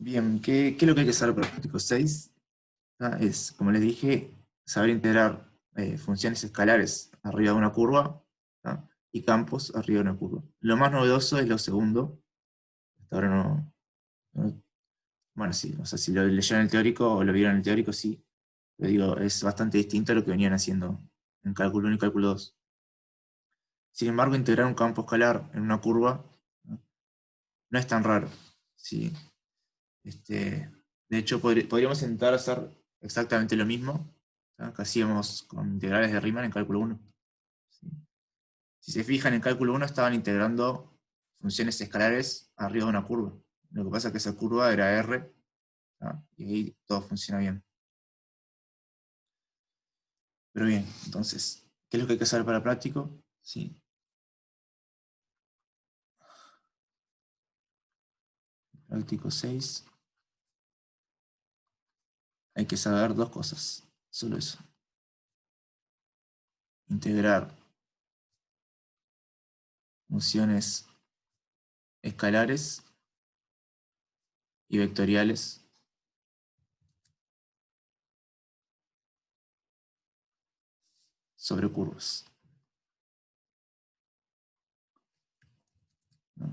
Bien, ¿qué es lo que hay que saber para el práctico 6? Es, como les dije, saber integrar funciones escalares arriba de una curva, ¿tá? Y campos arriba de una curva. Lo más novedoso es lo segundo. Hasta ahora bueno, sí, o sea, si lo leyeron en el teórico o lo vieron en el teórico, sí. Pero digo, es bastante distinto a lo que venían haciendo en cálculo 1 y cálculo 2. Sin embargo, integrar un campo escalar en una curva no es tan raro. ¿Sí? De hecho, podríamos intentar hacer exactamente lo mismo, ¿tá? Que hacíamos con integrales de Riemann en cálculo 1. ¿Sí? Si se fijan, en cálculo 1 estaban integrando funciones escalares arriba de una curva. Lo que pasa es que esa curva era R, ¿tá? Y ahí todo funciona bien. Pero bien, entonces, ¿qué es lo que hay que saber para el práctico? Sí. Práctico 6. Hay que saber dos cosas, solo eso. Integrar funciones escalares y vectoriales sobre curvas, ¿no?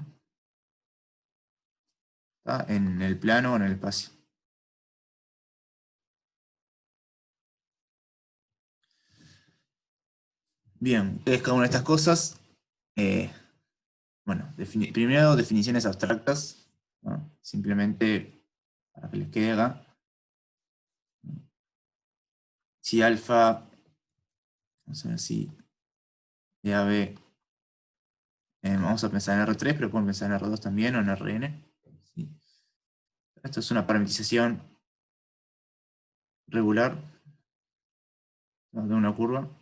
¿Tá? En el plano o en el espacio. Bien, ¿qué es cada una de estas cosas? Eh, bueno, primero definiciones abstractas, ¿no? Simplemente para que les quede acá. Si alfa, vamos a ver si de AB, vamos a pensar en R3, pero pueden pensar en R2 también o en Rn. ¿Sí? Esto es una parametrización regular, ¿no? De una curva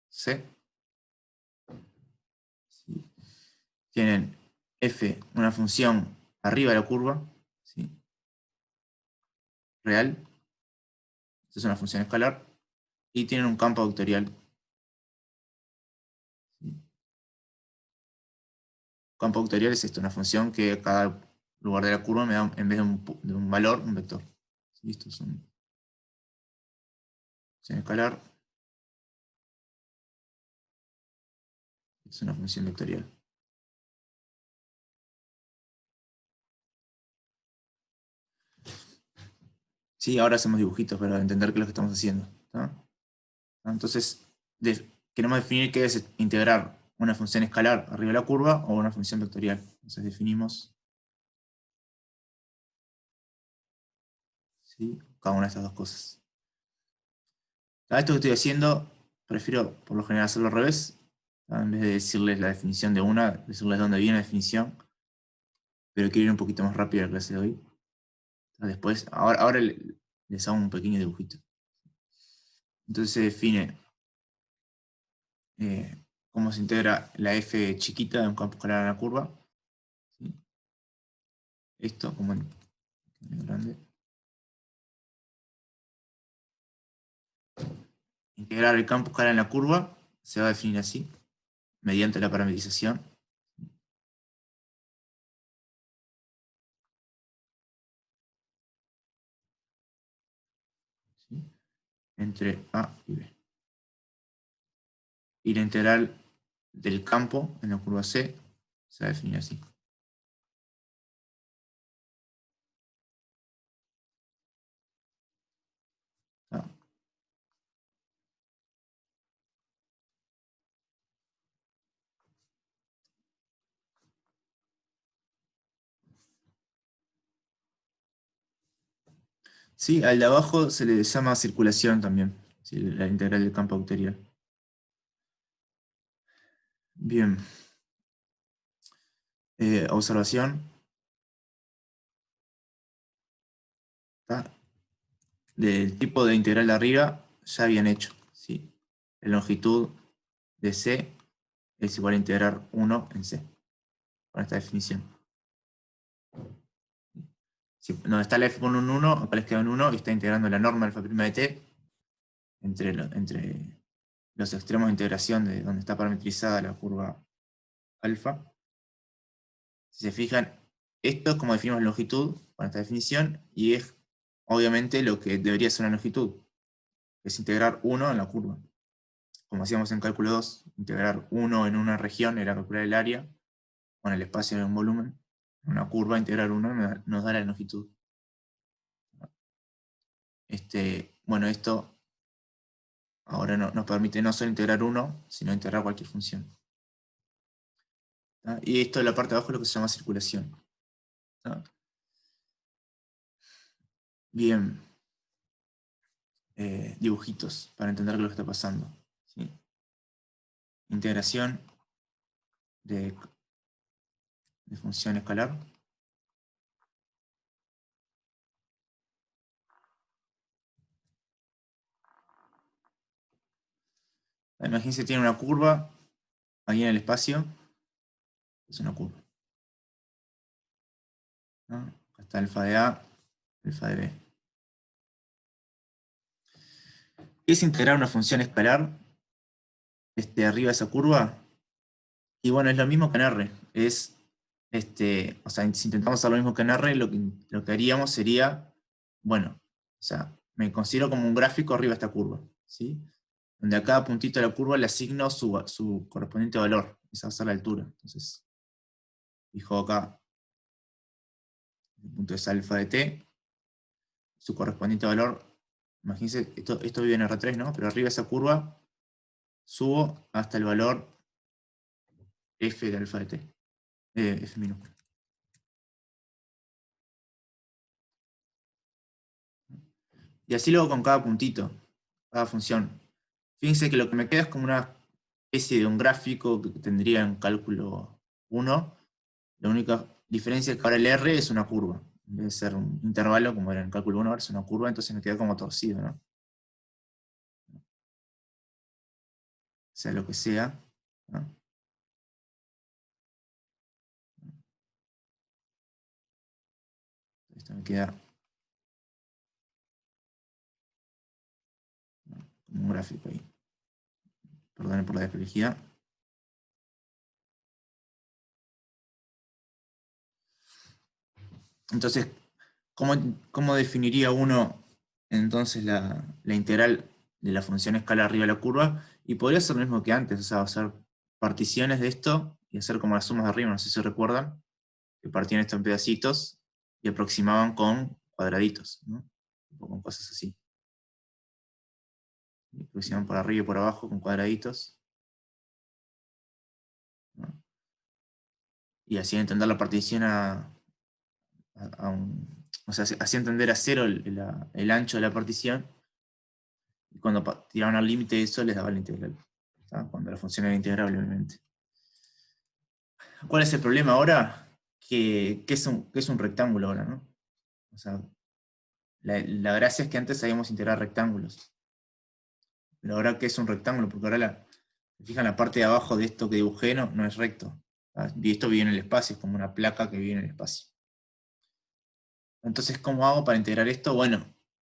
C. ¿Sí? Tienen f, una función arriba de la curva, ¿sí? Real. Esta es una función escalar. Y tienen un campo vectorial. ¿Sí? Campo vectorial es esto, una función que a cada lugar de la curva me da, en vez de un valor, un vector. ¿Sí? Esto es una función escalar. Esto es una función vectorial. Sí, ahora hacemos dibujitos para entender qué es lo que estamos haciendo. ¿Tá? Entonces, queremos definir qué es integrar una función escalar arriba de la curva o una función vectorial. Entonces definimos, ¿sí? Cada una de estas dos cosas. Esto que estoy haciendo, prefiero por lo general hacerlo al revés. En vez de decirles la definición de una, decirles dónde viene la definición. Pero quiero ir un poquito más rápido a la clase de hoy. Después, ahora les hago un pequeño dibujito. Entonces se define cómo se integra la f chiquita de un campo escalar a la curva. ¿Sí? Esto como en grande. Integrar el campo escalar en la curva se va a definir así, mediante la parametrización. ¿Sí? Entre A y B. Y la integral del campo en la curva C se va a definir así. ¿Tá? Sí, al de abajo se le llama circulación también, ¿sí? La integral del campo vectorial. Bien. Observación. ¿Tá? Del tipo de integral de arriba ya habían hecho. ¿Sí? La longitud de C es igual a integrar 1 en C, con esta definición. Si, donde está la f con un 1, acá les queda un 1 y está integrando la norma alfa' de t entre los extremos de integración de donde está parametrizada la curva alfa. Si se fijan, esto es como definimos la longitud con esta definición, y es obviamente lo que debería ser una longitud, que es integrar 1 en la curva. Como hacíamos en cálculo 2, integrar 1 en una región era calcular el área, con el espacio en un volumen. En una curva, integrar 1 nos da la longitud. Bueno, esto ahora nos permite no solo integrar 1, sino integrar cualquier función. ¿Tá? Y esto de la parte de abajo es lo que se llama circulación. ¿Tá? Bien. Dibujitos para entender lo que está pasando. ¿Sí? Integración de función escalar. Imagínense, tiene una curva ahí en el espacio. Es una curva. ¿No? Acá está alfa de A, alfa de B. ¿Qué es integrar una función escalar arriba de esa curva? Y bueno, es lo mismo que en R. O sea, si intentamos hacer lo mismo que en R, lo que haríamos sería, bueno, o sea, me considero como un gráfico arriba de esta curva, ¿sí? Donde a cada puntito de la curva le asigno su correspondiente valor. Esa va a ser la altura. Entonces, fijo acá, el punto es alfa de t, su correspondiente valor, imagínense, esto vive en R3, ¿no? Pero arriba de esa curva, subo hasta el valor f de alfa de t, f minúscula. Y así luego con cada puntito, cada función. Fíjense que lo que me queda es como una especie de un gráfico que tendría en cálculo 1. La única diferencia es que ahora el R es una curva. En vez de ser un intervalo, como era en cálculo 1, ahora es una curva, entonces me queda como torcido, ¿no? Sea lo que sea, ¿no? Esto me queda, ¿no?, como un gráfico ahí. Perdón por la desprolijidad. Entonces, ¿cómo definiría uno entonces la integral de la función escalar arriba de la curva? Y podría ser lo mismo que antes, o sea, hacer particiones de esto y hacer como las sumas de arriba, no sé si recuerdan, que partían esto en pedacitos y aproximaban con cuadraditos, ¿no? O con cosas así. Y aproximaban por arriba y por abajo con cuadraditos, ¿no? Y hacían entender la partición o sea, hacía entender a cero el ancho de la partición, y cuando tiraban al límite de eso les daba la integral, ¿tá? Cuando la función era integrable, obviamente. ¿Cuál es el problema ahora? Que es un rectángulo ahora, ¿no? O sea, la gracia es que antes sabíamos integrar rectángulos, pero ahora que es un rectángulo, porque ahora fijan, la parte de abajo de esto que dibujé no es recto, ¿tá? Y esto vive en el espacio, es como una placa que vive en el espacio. Entonces, ¿cómo hago para integrar esto? Bueno,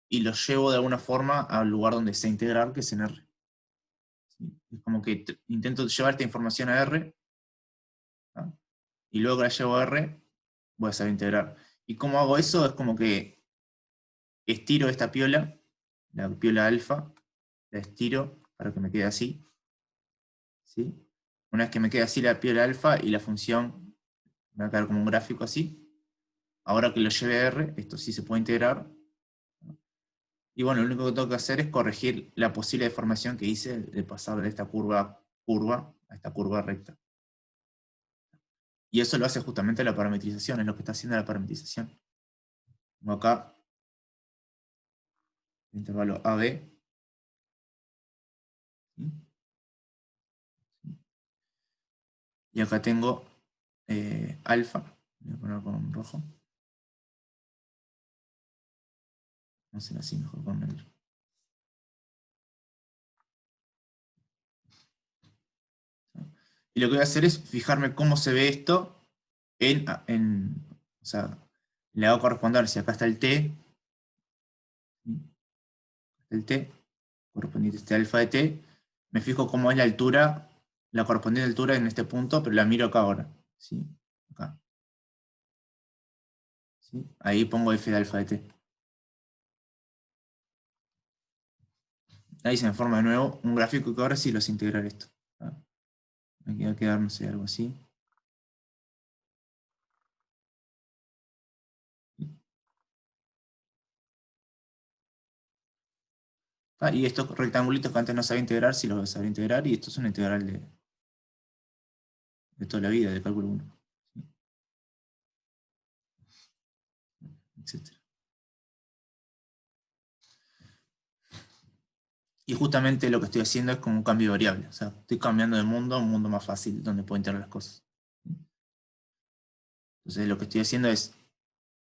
y lo llevo de alguna forma al lugar donde sé integrar, que es en R. ¿Sí? Es como que intento llevar esta información a R, ¿tá? Y luego que la llevo a R, voy a saber integrar. ¿Y cómo hago eso? Es como que estiro esta piola, la piola alfa, la estiro para que me quede así, ¿sí? Una vez que me quede así la piola alfa y la función me va a quedar como un gráfico así. Ahora que lo lleve a R, esto sí se puede integrar. Y bueno, lo único que tengo que hacer es corregir la posible deformación que hice de pasar de esta curva a esta curva recta. Y eso lo hace justamente la parametrización, es lo que está haciendo la parametrización. Tengo acá el intervalo AB. ¿Sí? Y acá tengo alfa. Voy a poner con rojo. Vamos a hacer así mejor con negro. Y lo que voy a hacer es fijarme cómo se ve esto o sea, le hago corresponder, si acá está el T, el T, correspondiente a este alfa de T, me fijo cómo es la altura, la correspondiente altura en este punto, pero la miro acá ahora, ¿sí? Acá. ¿sí? Ahí pongo f de alfa de t. Ahí se me forma de nuevo un gráfico que ahora sí los integrar esto. Aquí va a quedar, no sé, algo así. Y estos rectangulitos que antes no sabía integrar, sí los voy a saber integrar, y esto es una integral de toda la vida, de cálculo 1. Etc. Y justamente lo que estoy haciendo es como un cambio de variable. O sea, estoy cambiando de mundo a un mundo más fácil, donde puedo integrar las cosas. Entonces lo que estoy haciendo es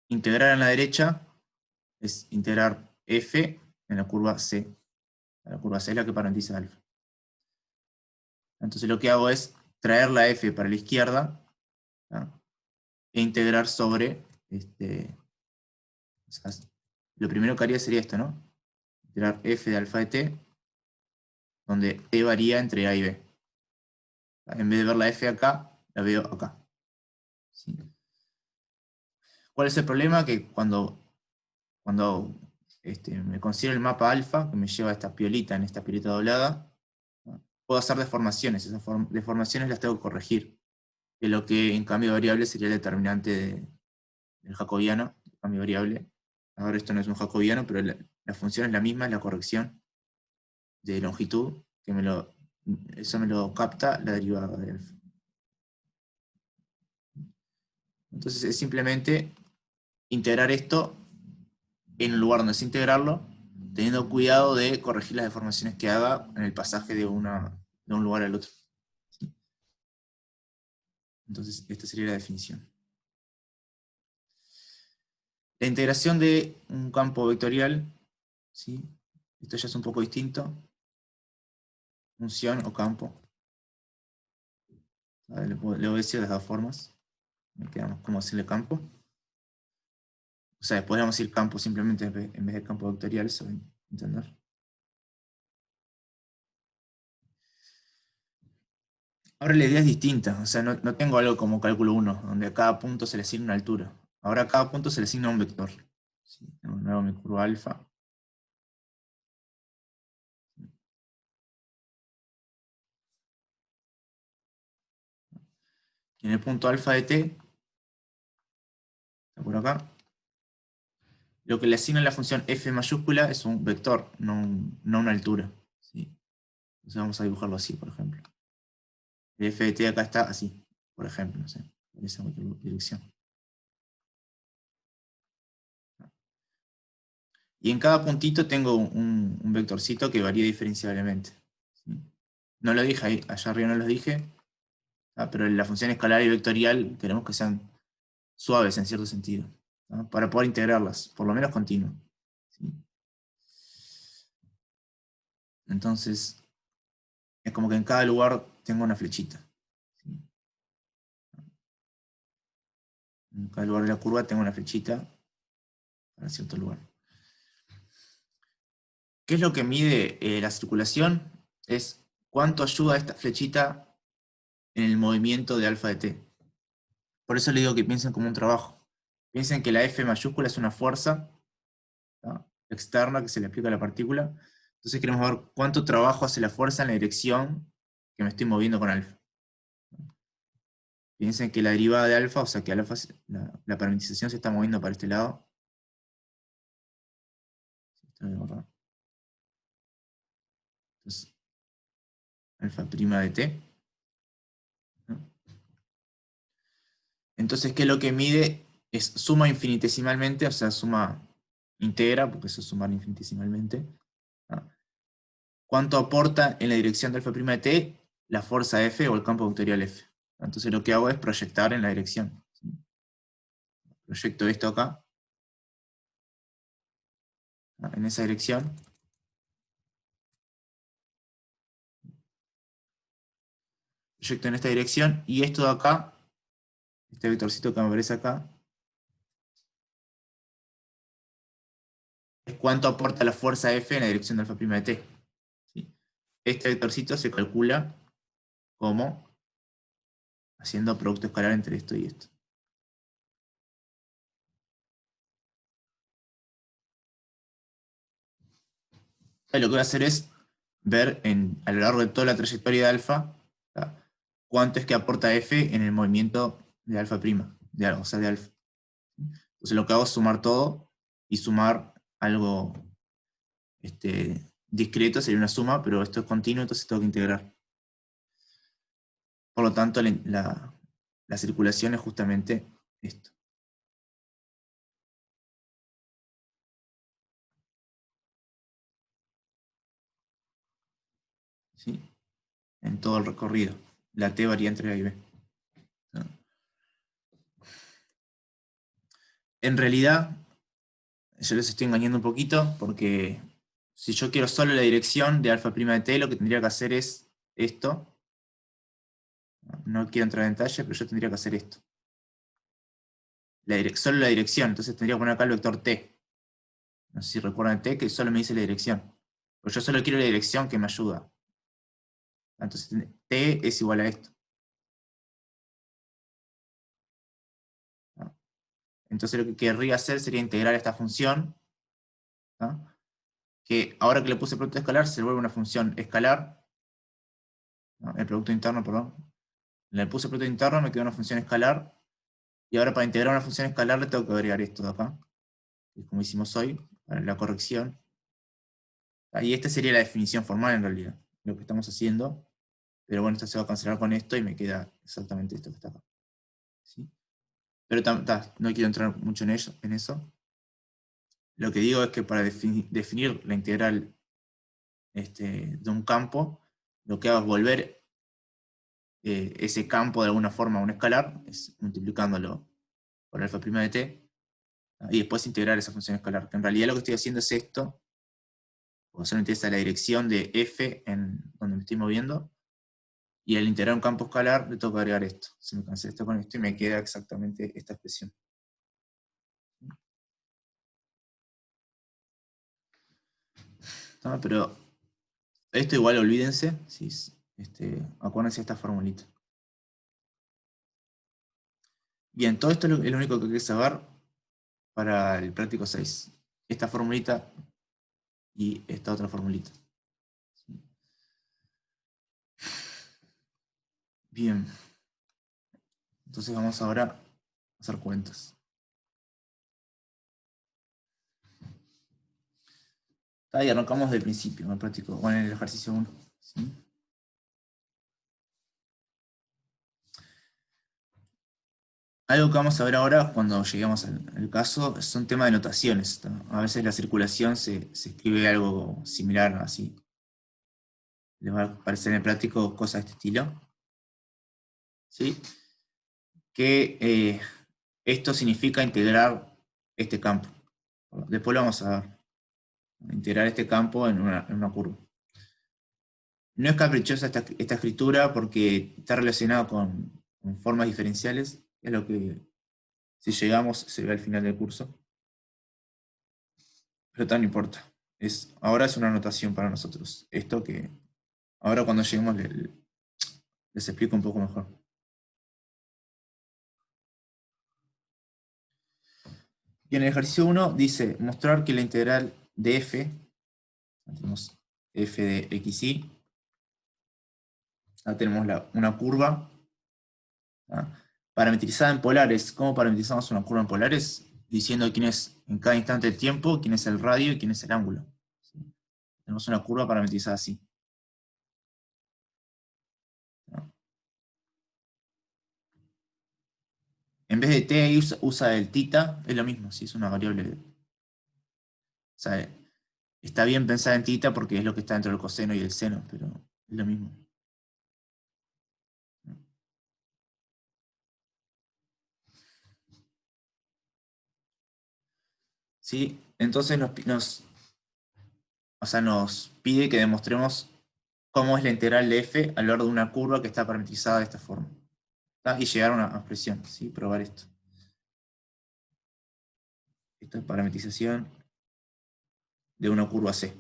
integrar en la derecha, es integrar f en la curva c. La curva c es la que parametriza alfa. Entonces lo que hago es traer la f para la izquierda, ¿no? E integrar sobre, o sea, lo primero que haría sería esto, ¿no? Integrar f de alfa de t, donde t varía entre a y b. En vez de ver la f acá, la veo acá. ¿Sí? ¿Cuál es el problema? Que cuando me considero el mapa alfa, que me lleva a esta piolita en esta piolita doblada, ¿no? Puedo hacer deformaciones. Esas deformaciones las tengo que corregir. Que lo que en cambio de variable sería el determinante del jacobiano, cambio de variable. Ahora esto no es un jacobiano, pero la función es la misma, es la corrección de longitud, que eso me lo capta la derivada de alfa. Entonces es simplemente integrar esto en un lugar donde es integrarlo, teniendo cuidado de corregir las deformaciones que haga en el pasaje de un lugar al otro. ¿Sí? Entonces esta sería la definición. La integración de un campo vectorial, ¿sí? Esto ya es un poco distinto. Función o campo. Le voy a decir de las dos formas. Me quedamos como hacerle campo. O sea, podríamos decir campo simplemente en vez de campo vectorial, eso entender. Ahora la idea es distinta, o sea, no tengo algo como cálculo 1, donde a cada punto se le asigna una altura. Ahora a cada punto se le asigna un vector. ¿Sí? Tengo de nuevo mi curva alfa. Y en el punto alfa de t, está por acá, lo que le asigna la función f mayúscula es un vector, no una altura. ¿Sí? Entonces vamos a dibujarlo así, por ejemplo. El f de t acá está así, por ejemplo, no sé, en esa dirección. Y en cada puntito tengo un vectorcito que varía diferenciablemente. ¿Sí? No lo dije ahí, allá arriba no lo dije, pero la función escalar y vectorial queremos que sean suaves en cierto sentido, ¿no? Para poder integrarlas, por lo menos continuo. ¿Sí? Entonces, es como que en cada lugar tengo una flechita. ¿Sí? En cada lugar de la curva tengo una flechita para cierto lugar. ¿Qué es lo que mide la circulación? Es cuánto ayuda esta flechita en el movimiento de alfa de t. Por eso le digo que piensen como un trabajo. Piensen que la F mayúscula es una fuerza, ¿no?, externa que se le aplica a la partícula. Entonces queremos ver cuánto trabajo hace la fuerza en la dirección que me estoy moviendo con alfa. Piensen que la derivada de alfa, o sea que alfa, la parametrización se está moviendo para este lado. Entonces, alfa prima de t, ¿no? Entonces, ¿qué es lo que mide? Es suma infinitesimalmente, o sea, suma íntegra, porque eso es sumar infinitesimalmente, ¿no? ¿Cuánto aporta en la dirección de alfa' de t la fuerza F o el campo vectorial F? Entonces lo que hago es proyectar en la dirección. ¿Sí? Proyecto esto acá, ¿no?, en esa dirección. Proyecto en esta dirección, y esto de acá, este vectorcito que me aparece acá, es cuánto aporta la fuerza F en la dirección de alfa' de t. ¿Sí? Este vectorcito se calcula como haciendo producto escalar entre esto y esto. Lo que voy a hacer es ver a lo largo de toda la trayectoria de alfa, ¿tá? Cuánto es que aporta f en el movimiento de alfa prima, o sea, de alfa. Entonces lo que hago es sumar todo, y sumar algo discreto sería una suma, pero esto es continuo, entonces tengo que integrar. Por lo tanto, la circulación es justamente esto. ¿Sí? En todo el recorrido. La t varía entre A y B. ¿No? En realidad, yo les estoy engañando un poquito, porque si yo quiero solo la dirección de alfa prima de t, lo que tendría que hacer es esto. No quiero entrar en detalle, pero yo tendría que hacer esto. Solo la dirección, entonces tendría que poner acá el vector t. No sé si recuerdan t, que solo me dice la dirección. Pero yo solo quiero la dirección que me ayuda. Entonces t es igual a esto. ¿No? Entonces lo que querría hacer sería integrar esta función, ¿no? Que ahora que le puse producto escalar, se vuelve una función escalar, ¿no? El producto interno, perdón. Le puse producto interno, me quedó una función escalar, y ahora para integrar una función escalar le tengo que agregar esto de acá, que es como hicimos hoy, para la corrección. Y esta sería la definición formal en realidad, lo que estamos haciendo, pero bueno, esto se va a cancelar con esto y me queda exactamente esto que está acá. ¿Sí? Pero no quiero entrar mucho en eso. Lo que digo es que para definir la integral de un campo, lo que hago es volver ese campo de alguna forma a un escalar, es multiplicándolo por alfa prima de t, y después integrar esa función escalar. Que en realidad lo que estoy haciendo es esto, porque solamente es la dirección de f en donde me estoy moviendo, y al integrar un campo escalar le tengo que agregar esto. Se me cancela esto con esto y me queda exactamente esta expresión. ¿No? Pero esto igual olvídense, ¿sí? Acuérdense de esta formulita. Bien, todo esto es lo único que hay que saber para el práctico 6. Esta formulita y esta otra formulita. Bien. Entonces vamos ahora a hacer cuentas. Ahí arrancamos del principio, en el práctico, bueno, en el ejercicio 1. ¿Sí? Algo que vamos a ver ahora, cuando lleguemos al caso, es un tema de notaciones. ¿No? A veces la circulación se escribe algo similar, así. Les va a aparecer en el práctico cosas de este estilo. ¿Sí? Que esto significa integrar este campo. Después lo vamos a ver. Integrar este campo en una curva. No es caprichosa esta escritura porque está relacionada con formas diferenciales. Es lo que, si llegamos, se ve al final del curso. Pero no importa. Ahora es una anotación para nosotros. Esto que ahora cuando lleguemos les explico un poco mejor. Y en el ejercicio 1 dice mostrar que la integral de f, tenemos f de xy, ahora tenemos una curva, ¿tá? Parametrizada en polares. ¿Cómo parametrizamos una curva en polares? Diciendo quién es en cada instante del tiempo, quién es el radio y quién es el ángulo. ¿Sí? Tenemos una curva parametrizada así. ¿No? En vez de t usa el θ, es lo mismo, ¿sí? Es una variable. O sea, está bien pensar en θ porque es lo que está dentro del coseno y el seno, pero es lo mismo. ¿Sí? Entonces nos pide que demostremos cómo es la integral de f a lo largo de una curva que está parametrizada de esta forma. ¿Tá? Y llegar a una expresión, ¿sí? Probar esto. Esto es parametrización de una curva C.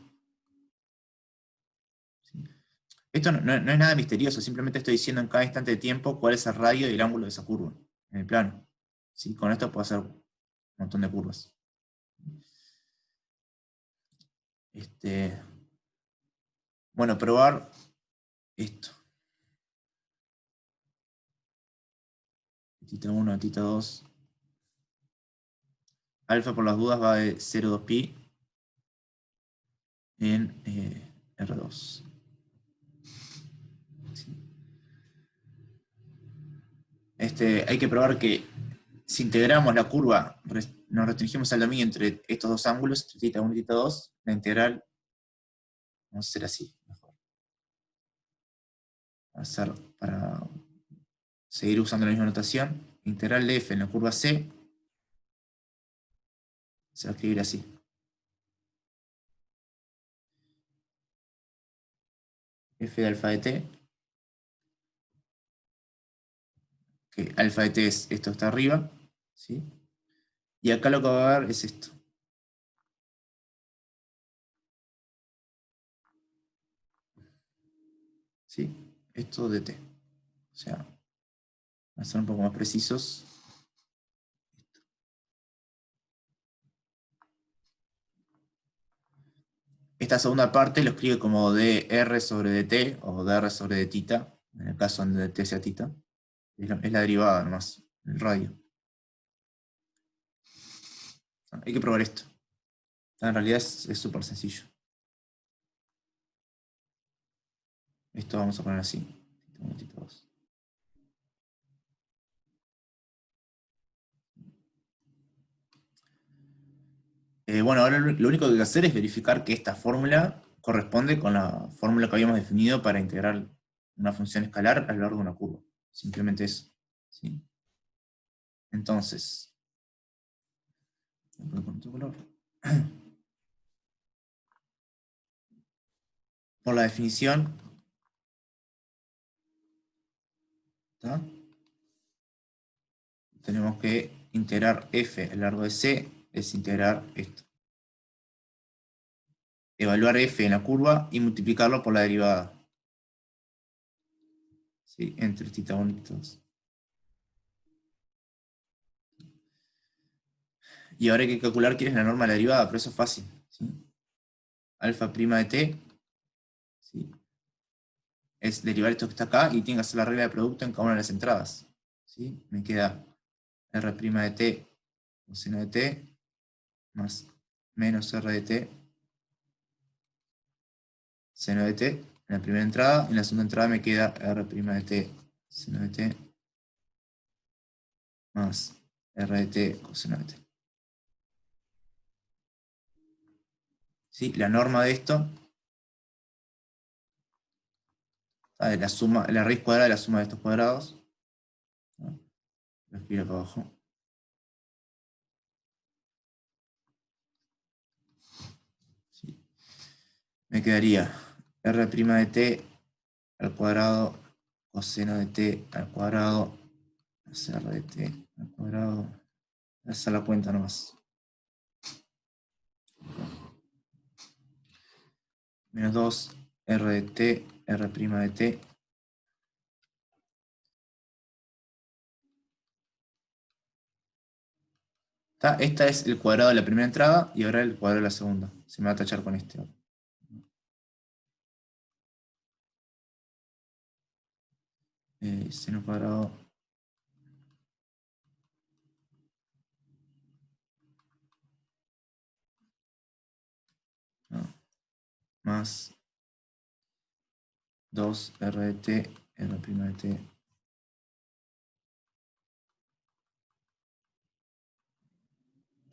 ¿Sí? Esto no es nada misterioso, simplemente estoy diciendo en cada instante de tiempo cuál es el radio y el ángulo de esa curva, en el plano. ¿Sí? Con esto puedo hacer un montón de curvas. Bueno, probar esto. Tita 1, tita 2. Alfa por las dudas va de 0,2pi en R2. Sí. Hay que probar que si integramos la curva, nos restringimos al dominio entre estos dos ángulos, entre tita 1 y tita 2, la integral, vamos a hacer así, mejor. Vamos a hacer, para seguir usando la misma notación, integral de f en la curva C, se va a escribir así. F de alfa de t, que alfa de t es esto está arriba, ¿sí? Y acá lo que va a haber es esto. ¿Sí? Esto de t. O sea, vamos a ser un poco más precisos. Esta segunda parte lo escribe como dr sobre dt o dr sobre d tita, en el caso donde t sea tita. Es la derivada nomás, el radio. Hay que probar esto. En realidad es súper sencillo. Esto vamos a poner así. Tita 1, tita 2. Bueno, ahora lo único que hay que hacer es verificar que esta fórmula corresponde con la fórmula que habíamos definido para integrar una función escalar a lo largo de una curva. Simplemente eso. ¿Sí? Entonces, con otro color. Por la definición, ¿tá? Tenemos que integrar f a lo largo de C, es integrar esto. Evaluar f en la curva y multiplicarlo por la derivada. ¿Sí? Entre tita 1 y tita 2. Y ahora hay que calcular quién es la norma de la derivada, pero eso es fácil. ¿Sí? Alfa prima de t, ¿sí? Es derivar esto que está acá y tiene que hacer la regla de producto en cada una de las entradas. ¿Sí? Me queda r' de t coseno de t más menos r de t seno de t en la primera entrada. En la segunda entrada me queda r' de t seno de t más r de t coseno de t. ¿Sí? La norma de esto, la raíz cuadrada de la suma de estos cuadrados, ¿no? Lo escribo acá abajo. ¿Sí? Me quedaría r' de t al cuadrado coseno de t al cuadrado más r de t al cuadrado. Esa es la cuenta nomás. Menos 2 r de t, r' de t. Esta es el cuadrado de la primera entrada y ahora el cuadrado de la segunda. Se me va a tachar con este. Seno cuadrado no, más 2 r de t, r' de t.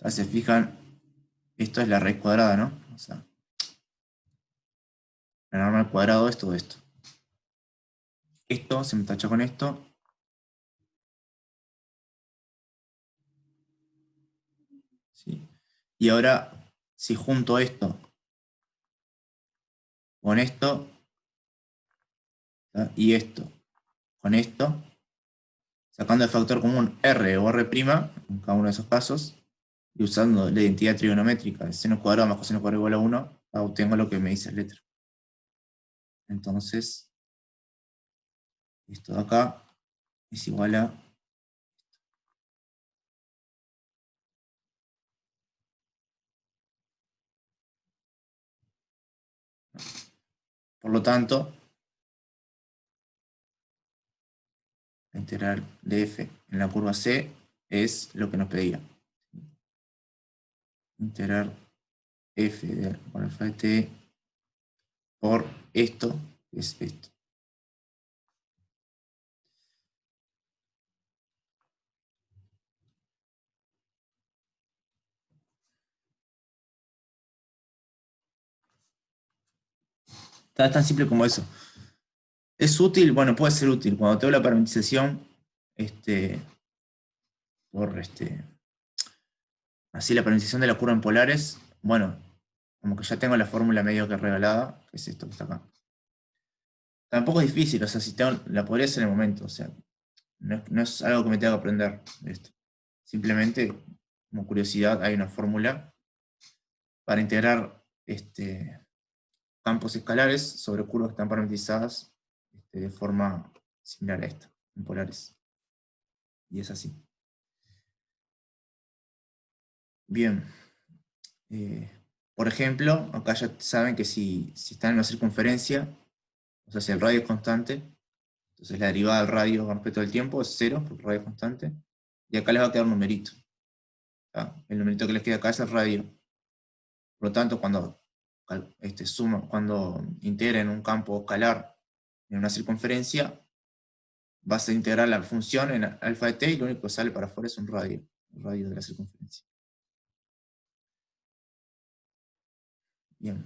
Se fijan, esto es la raíz cuadrada, ¿no? O sea, la norma al cuadrado es todo esto. Esto se me tacha con esto. ¿Sí? Y ahora, si junto esto con esto, ¿tá? Y esto con esto, sacando el factor común r o r' en cada uno de esos casos, y usando la identidad trigonométrica de seno cuadrado más coseno cuadrado igual a 1, obtengo lo que me dice la letra. Entonces, esto de acá es igual a Por lo tanto, la integral de f en la curva C es lo que nos pedía. Integrar f de alfa de t por esto, es esto. Es tan simple como eso. ¿Es útil? Bueno, puede ser útil. Cuando tengo la parametrización, así la parametrización de la curva en polares, bueno, como que ya tengo la fórmula medio que regalada, que es esto que está acá. Tampoco es difícil, o sea, si la podría hacer en el momento, o sea, no es algo que me tenga que aprender esto. Simplemente, como curiosidad, hay una fórmula para integrar campos escalares sobre curvas que están parametrizadas de forma similar a esta, en polares. Y es así. Bien. Por ejemplo, acá ya saben que si están en una circunferencia, o sea, si el radio es constante, entonces la derivada del radio con respecto al tiempo es 0, porque el radio es constante, y acá les va a quedar un numerito. El numerito que les queda acá es el radio. Por lo tanto, cuando cuando integren un campo escalar en una circunferencia, vas a integrar la función en alfa de t y lo único que sale para afuera es un radio, el radio de la circunferencia. Bien.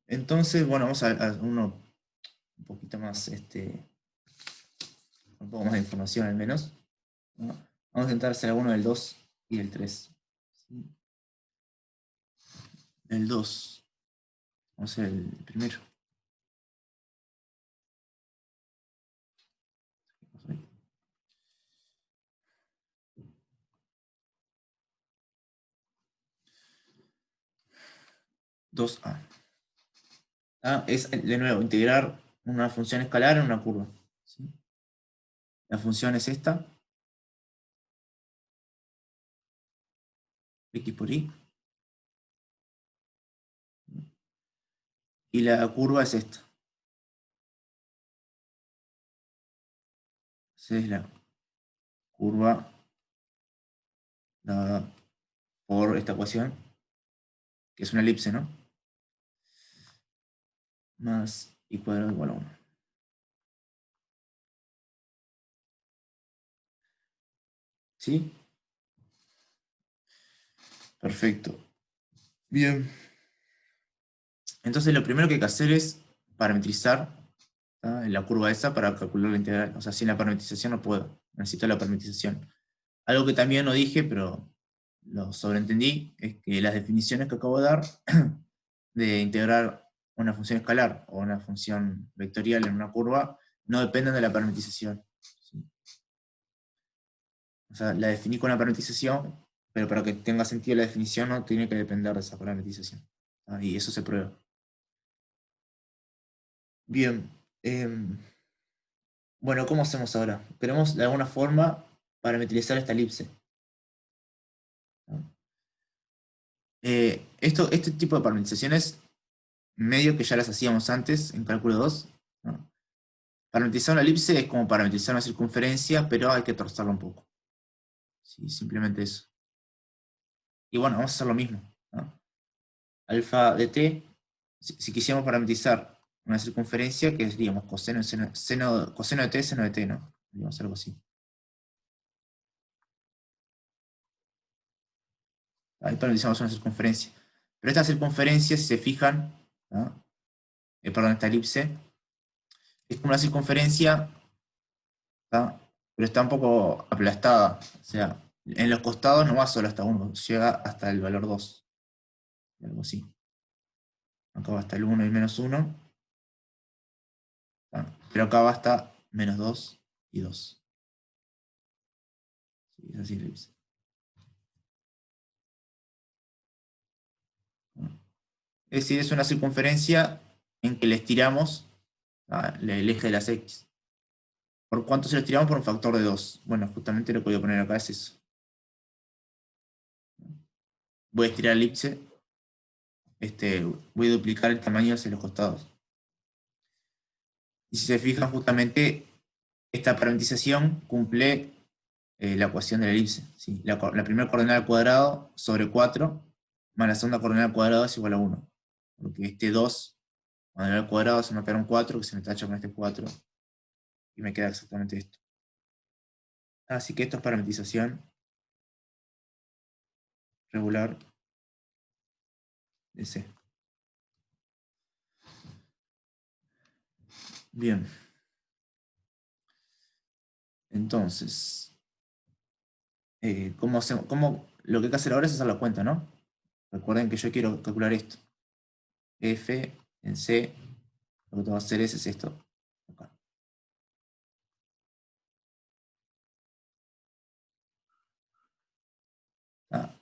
Entonces, bueno, vamos a uno un poquito más, un poco más de información al menos, ¿no? Vamos a intentar hacer alguno del 2 y del 3. ¿Sí? El 2. Vamos a hacer el primero. Dos a. Es, de nuevo, integrar una función escalar en una curva. ¿Sí? La función es esta. X por y. Y la curva es esta. Esa es la curva dada por esta ecuación, que es una elipse, ¿no? Más y cuadrado igual a 1. ¿Sí? Perfecto. Bien. Entonces lo primero que hay que hacer es parametrizar la curva esa para calcular la integral. O sea, sin la parametrización no puedo. Necesito la parametrización. Algo que también no dije, pero lo sobreentendí, es que las definiciones que acabo de dar de integrar una función escalar o una función vectorial en una curva no dependen de la parametrización. ¿Sí? O sea, la definí con la parametrización, pero para que tenga sentido la definición no tiene que depender de esa parametrización. Y eso se prueba. Bien. Bueno, ¿cómo hacemos ahora? Queremos de alguna forma parametrizar esta elipse. ¿No? Este tipo de parametrizaciones, medio que ya las hacíamos antes en cálculo 2. ¿No? Parametrizar una elipse es como parametrizar una circunferencia, pero hay que torcerla un poco. Sí, simplemente eso. Y bueno, vamos a hacer lo mismo. ¿No? Alfa de t, si quisiéramos parametrizar una circunferencia, que diríamos coseno de t, seno de t, ¿no? Digamos algo así. Ahí parametrizamos una circunferencia. Pero esta circunferencia, si se fijan, ¿no? Perdón, esta elipse, es como una circunferencia, ¿tá? Pero está un poco aplastada. O sea, en los costados no va solo hasta 1, llega hasta el valor 2. Algo así. Acá va hasta el 1 y menos 1. ¿Tá? Pero acá va hasta menos 2 y 2. Sí, es así la elipse. Es decir, es una circunferencia en que le estiramos el eje de las X. ¿Por cuánto se lo estiramos? Por un factor de 2. Bueno, justamente lo que voy a poner acá es eso. Voy a estirar la elipse voy a duplicar el tamaño hacia los costados. Y si se fijan, justamente esta parametrización cumple la ecuación de la elipse. ¿Sí? La primera coordenada al cuadrado sobre 4 más la segunda coordenada al cuadrado es igual a 1. Porque este 2 cuando al cuadrado se me queda un 4, que se me tacha con este 4, y me queda exactamente esto. Así que esto es parametrización regular de C. Bien. Entonces, lo que hay que hacer ahora es hacer la cuenta, ¿no? Recuerden que yo quiero calcular esto. F en C, lo que tengo que hacer es esto. Acá. Ah,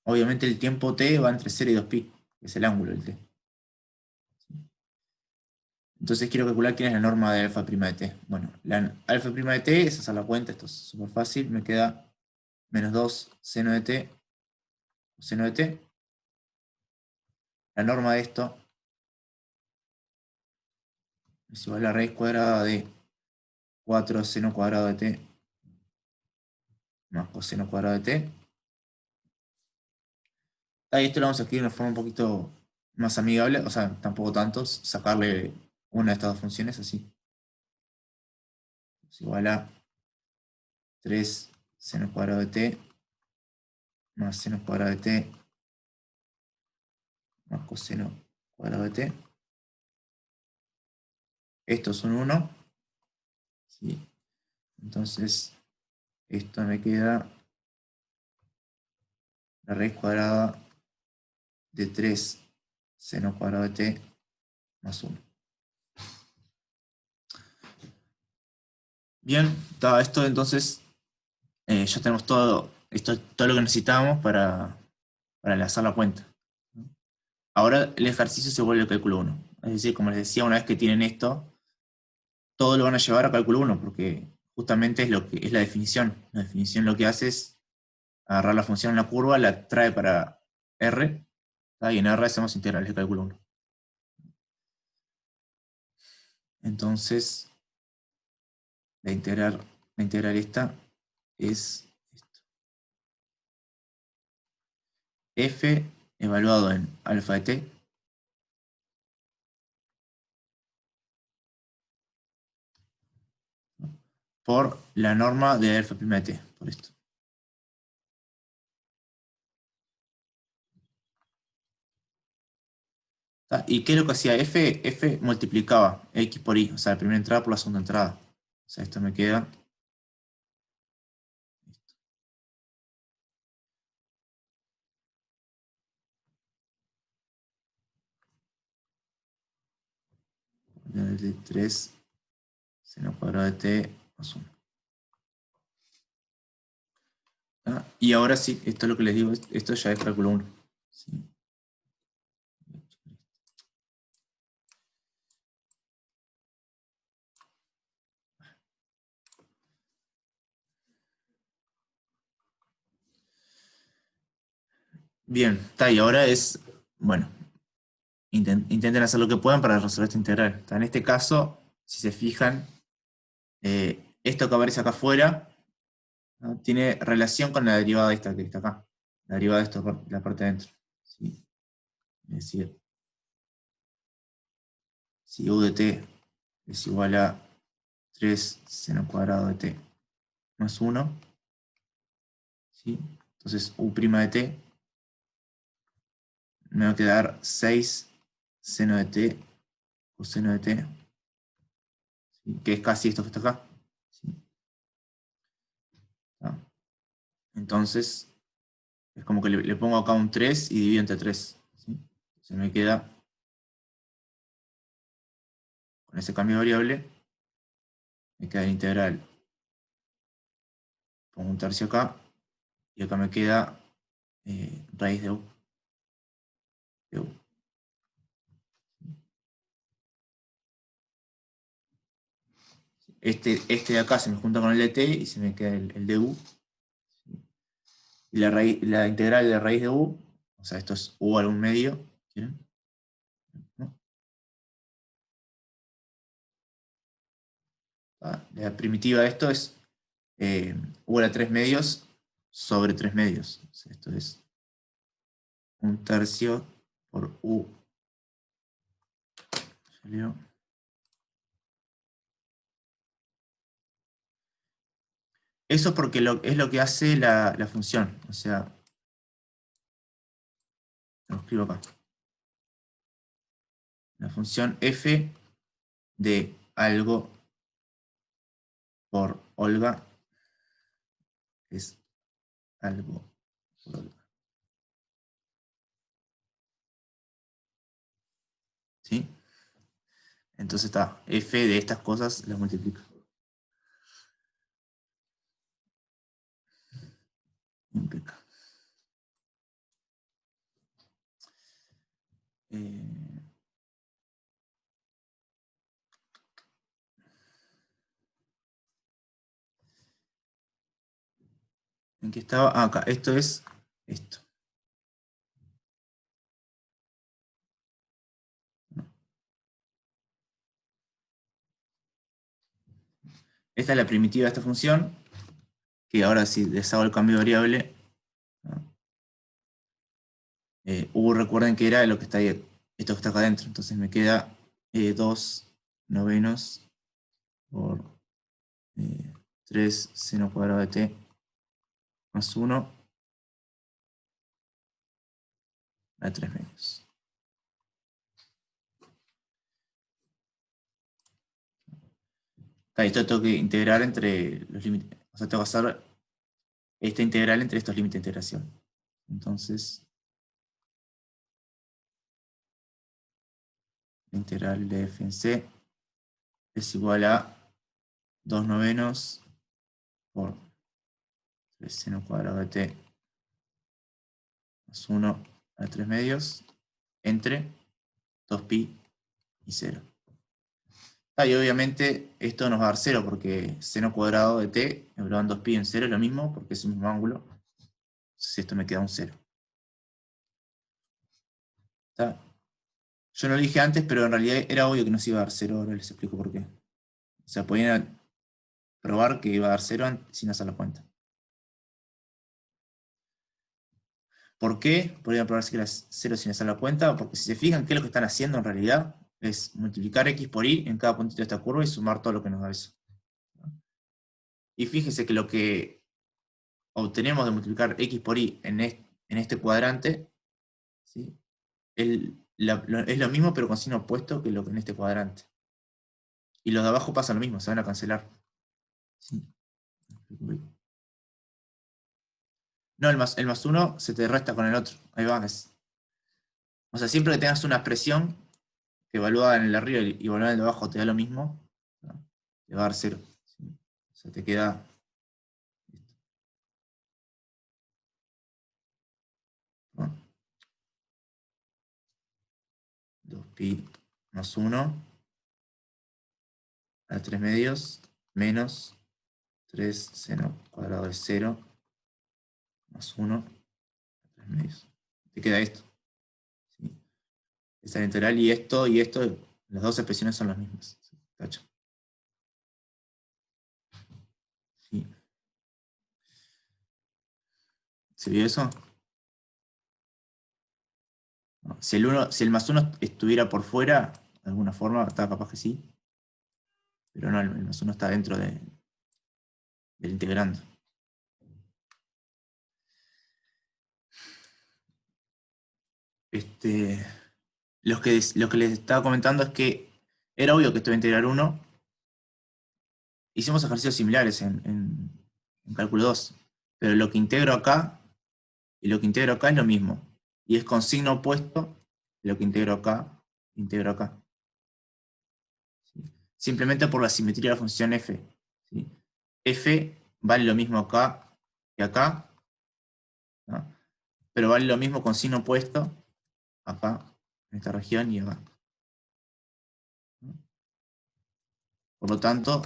obviamente el tiempo t va entre 0 y 2pi, que es el ángulo del t. Entonces quiero calcular quién es la norma de alfa prima de t. Bueno, la alfa prima de t es hacer la cuenta, esto es súper fácil, me queda menos 2 seno de t, coseno de t. La norma de esto es igual a la raíz cuadrada de 4 seno cuadrado de t más coseno cuadrado de t. Y esto lo vamos a escribir de una forma un poquito más amigable, o sea, tampoco tantos, sacarle una de estas dos funciones así. Es igual a 3 seno cuadrado de t más seno cuadrado de t más coseno cuadrado de t. Esto es un 1. ¿Sí? Entonces, esto me queda la raíz cuadrada de 3 seno cuadrado de t más 1. Bien, esto entonces ya tenemos todo, esto es todo lo que necesitábamos para hacer la cuenta. Ahora el ejercicio se vuelve cálculo 1. Es decir, como les decía, una vez que tienen esto, todo lo van a llevar a cálculo 1, porque justamente es lo que es la definición. La definición lo que hace es agarrar la función en la curva, la trae para R, y en R hacemos integrales de cálculo 1. Entonces, la integral esta es esto. F evaluado en alfa de t por la norma de alfa prima de t, por esto. ¿Y qué es lo que hacía? F multiplicaba X por Y, o sea, la primera entrada por la segunda entrada. O sea, esto me queda... de 3 seno cuadrado de t más 1. Y ahora sí, esto es lo que les digo, esto ya es cálculo 1. ¿Sí? Bien, y ahora es, bueno, intenten hacer lo que puedan para resolver esta integral. En este caso, si se fijan, esto que aparece acá afuera, ¿no? Tiene relación con la derivada de esta que está acá. La derivada de esto, la parte de adentro. ¿Sí? Es decir, si u de t es igual a 3 seno cuadrado de t más 1, ¿sí? Entonces u' de t me va a quedar 6 seno de t coseno de t, ¿sí? Que es casi esto que está acá. ¿Sí? Entonces, es como que le pongo acá un 3 y divido entre 3. ¿Sí? Se me queda, con ese cambio de variable, me queda el integral. Pongo un tercio acá, y acá me queda raíz de u. Este de acá se me junta con el de t y se me queda el de u. Y la integral de raíz de u, o sea, esto es u al 1 medio, ¿Quieren? ¿No? La primitiva de esto es u a la 3 medios sobre 3 medios. O sea, esto es 1/3 por u. ¿Salió? Eso porque es lo que hace la función. O sea, lo escribo acá. La función f de algo por Olga es algo por Olga. ¿Sí? Entonces está, f de estas cosas las multiplica. Implica. ¿En qué estaba? Ah, acá. Esto es esto. Esta es la primitiva de esta función, que ahora si les hago el cambio de variable, ¿no? U recuerden que era lo que está ahí, esto que está acá adentro, entonces me queda 2 novenos por 3 seno cuadrado de t más 1 a 3 medios. Esto tengo que integrar entre los límites, o sea, tengo que hacer esta integral entre estos límites de integración. Entonces, la integral de f en c es igual a 2 novenos por 3 seno cuadrado de t más 1 a 3 medios entre 2pi y 0. Y obviamente esto nos va a dar 0 porque seno cuadrado de t, evaluando 2pi en 0 es lo mismo porque es el mismo ángulo. Entonces esto me queda un 0. ¿Está? Yo no lo dije antes, pero en realidad era obvio que nos iba a dar 0, ahora les explico por qué. O sea, podían probar que iba a dar 0 sin hacer la cuenta. ¿Por qué? Podrían probar que era 0 sin hacer la cuenta, porque si se fijan qué es lo que están haciendo en realidad, es multiplicar x por y en cada puntito de esta curva y sumar todo lo que nos da eso. Y fíjense que lo que obtenemos de multiplicar x por y en este cuadrante, ¿sí? Es lo mismo pero con signo opuesto que lo que en este cuadrante. Y los de abajo pasa lo mismo, se van a cancelar. ¿Sí? No, el más 1 se te resta con el otro. Ahí va. O sea, siempre que tengas una expresión que evalúa en el de arriba y evalúa en el de abajo te da lo mismo, ¿no? Te va a dar 0. ¿Sí? O sea, te queda... 2pi más 1 a 3 medios menos 3 seno cuadrado de 0 más 1 a 3 medios. Te queda esto. ¿Sí? Esta es la integral y esto, las dos expresiones son las mismas. ¿Cacho? ¿Sí? ¿Se vio eso? No. Si el más 1 estuviera por fuera, de alguna forma, estaba capaz que sí. Pero no, el más 1 está dentro del integrando. Lo que les estaba comentando es que era obvio que esto iba a integrar 1. Hicimos ejercicios similares en cálculo 2. Pero lo que integro acá y lo que integro acá es lo mismo. Y es con signo opuesto lo que integro acá. ¿Sí? Simplemente por la simetría de la función f. ¿Sí? F vale lo mismo acá que acá, ¿no? Pero vale lo mismo con signo opuesto acá, en esta región y acá. ¿No? Por lo tanto,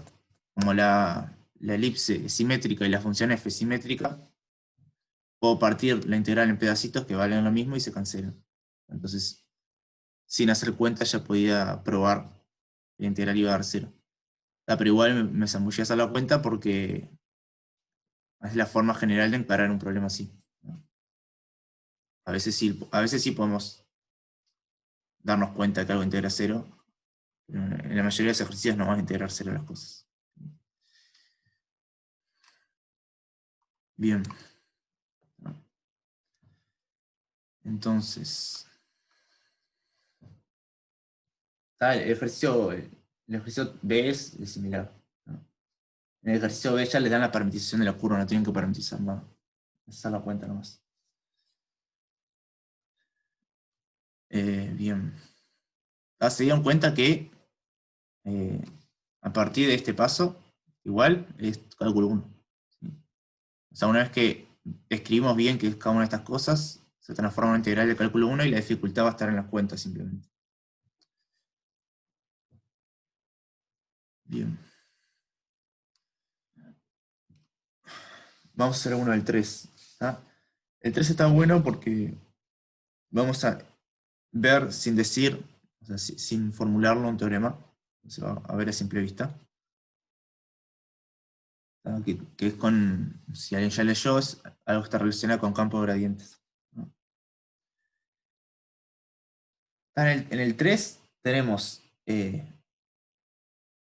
como la elipse es simétrica y la función f es simétrica, puedo partir la integral en pedacitos que valen lo mismo y se cancelan. Entonces, sin hacer cuenta ya podía probar que la integral iba a dar 0. Pero igual me zambullí a hacer la cuenta porque es la forma general de encarar un problema así, ¿no? A veces sí podemos darnos cuenta de que algo integra 0, pero en la mayoría de los ejercicios no van a integrar 0 las cosas. Bien. Entonces, el ejercicio B es similar, ¿no? En el ejercicio B ya le dan la parametrización de la curva, no tienen que parametrizar nada. Esa es la cuenta nomás. Bien. Se dieron cuenta que a partir de este paso, igual es cálculo 1. ¿Sí? O sea, una vez que escribimos bien que es cada una de estas cosas, se transforma en integral de cálculo 1 y la dificultad va a estar en las cuentas simplemente. Bien. Vamos a hacer uno del 3. ¿Tá? El 3 está bueno porque vamos a ver sin decir, o sea, sin formularlo un teorema, se va a ver a simple vista. Que es con, si alguien ya leyó, es algo que está relacionado con campo de gradientes, ¿no? En el 3 tenemos,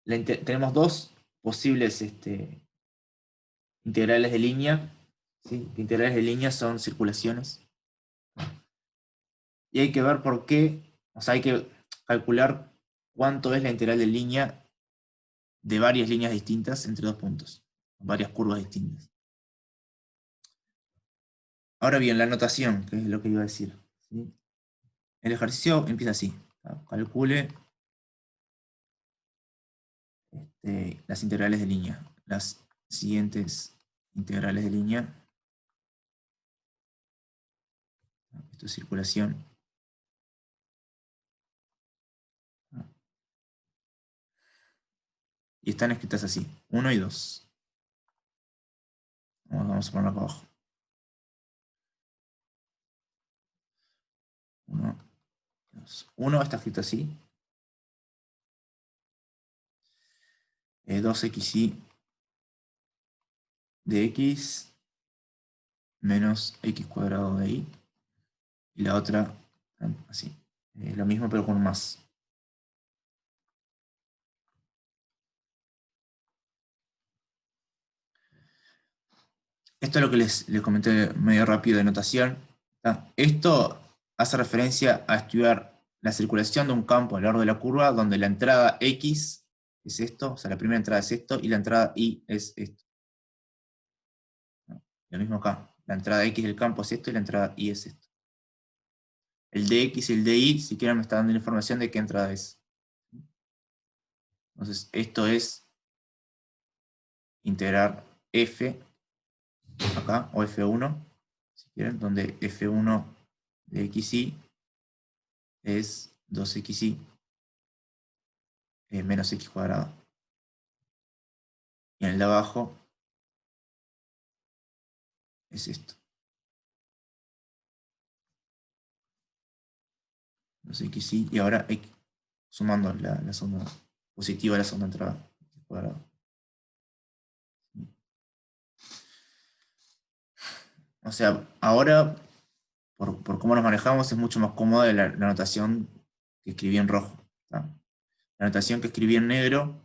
tenemos dos posibles integrales de línea. ¿Sí? Integrales de línea son circulaciones. Y hay que ver por qué, o sea, hay que calcular cuánto es la integral de línea de varias líneas distintas entre dos puntos, varias curvas distintas. Ahora bien, la notación, que es lo que iba a decir, ¿sí? El ejercicio empieza así, ¿no? Calcule las integrales de línea, las siguientes integrales de línea. Esto es circulación. Y están escritas así, 1 y 2. Vamos a ponerlo acá abajo. 1, 2. 1 está escrito así. 2xy de x menos x cuadrado de y. Y la otra, así. Lo mismo pero con más. Esto es lo que les comenté medio rápido de notación. Esto hace referencia a estudiar la circulación de un campo a lo largo de la curva, donde la entrada X es esto, o sea, la primera entrada es esto, y la entrada Y es esto. Lo mismo acá, la entrada X del campo es esto, y la entrada Y es esto. El dx y el dy, si quieren, me está dando información de qué entrada es. Entonces, esto es integrar f, acá, o f1, si quieren, donde f1 de xy es 2xy menos x cuadrado. Y en el de abajo es esto. 2xy, y ahora sumando la segunda positiva a la segunda entrada, x cuadrado. O sea, ahora, por cómo nos manejamos, es mucho más cómoda la notación que escribí en rojo, ¿tá? La notación que escribí en negro,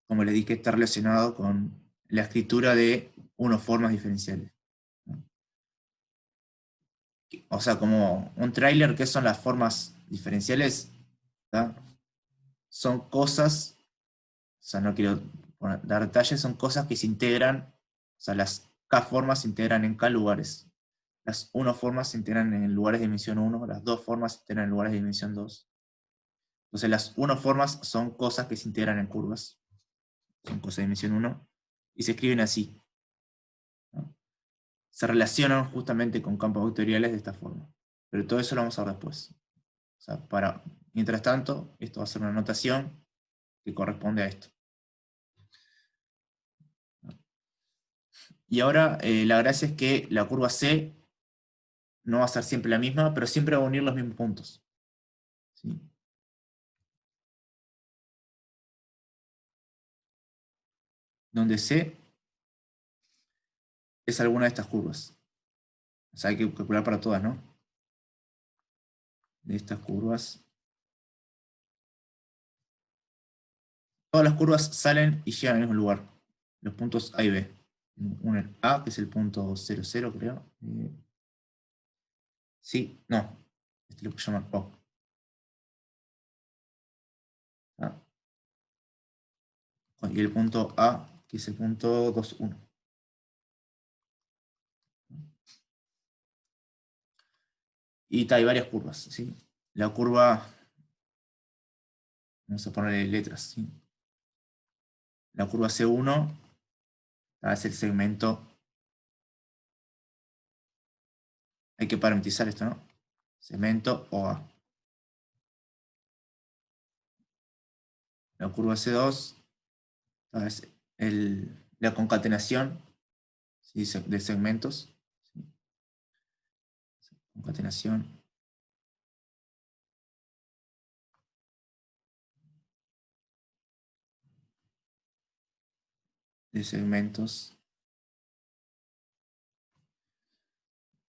como les dije, está relacionado con la escritura de formas diferenciales, ¿no? O sea, como un tráiler, ¿qué son las formas diferenciales? ¿Tá? Son cosas, o sea, no quiero dar detalles, son cosas que se integran, o sea, las K formas se integran en K lugares. Las 1 formas se integran en lugares de dimensión 1, las 2 formas se integran en lugares de dimensión 2. Entonces las 1 formas son cosas que se integran en curvas, son cosas de dimensión 1, y se escriben así, ¿no? Se relacionan justamente con campos vectoriales de esta forma. Pero todo eso lo vamos a ver después. O sea, mientras tanto, esto va a ser una notación que corresponde a esto. Y ahora la gracia es que la curva C no va a ser siempre la misma, pero siempre va a unir los mismos puntos. ¿sí? Donde C es alguna de estas curvas. O sea, hay que calcular para todas, ¿no? De estas curvas. Todas las curvas salen y llegan al mismo lugar. Los puntos A y B. Uno en A, que es el punto 0, 0, creo. Sí, no. Este lo que llaman O. ¿Ah? Y el punto A, que es el punto 2, 1. Y hay varias curvas, ¿sí? La curva, vamos a ponerle letras, ¿sí? La curva C1 es el segmento. Hay que parametrizar esto, ¿no? Segmento OA. La curva C2 es la concatenación, ¿sí? De segmentos. ¿Sí? Concatenación de segmentos.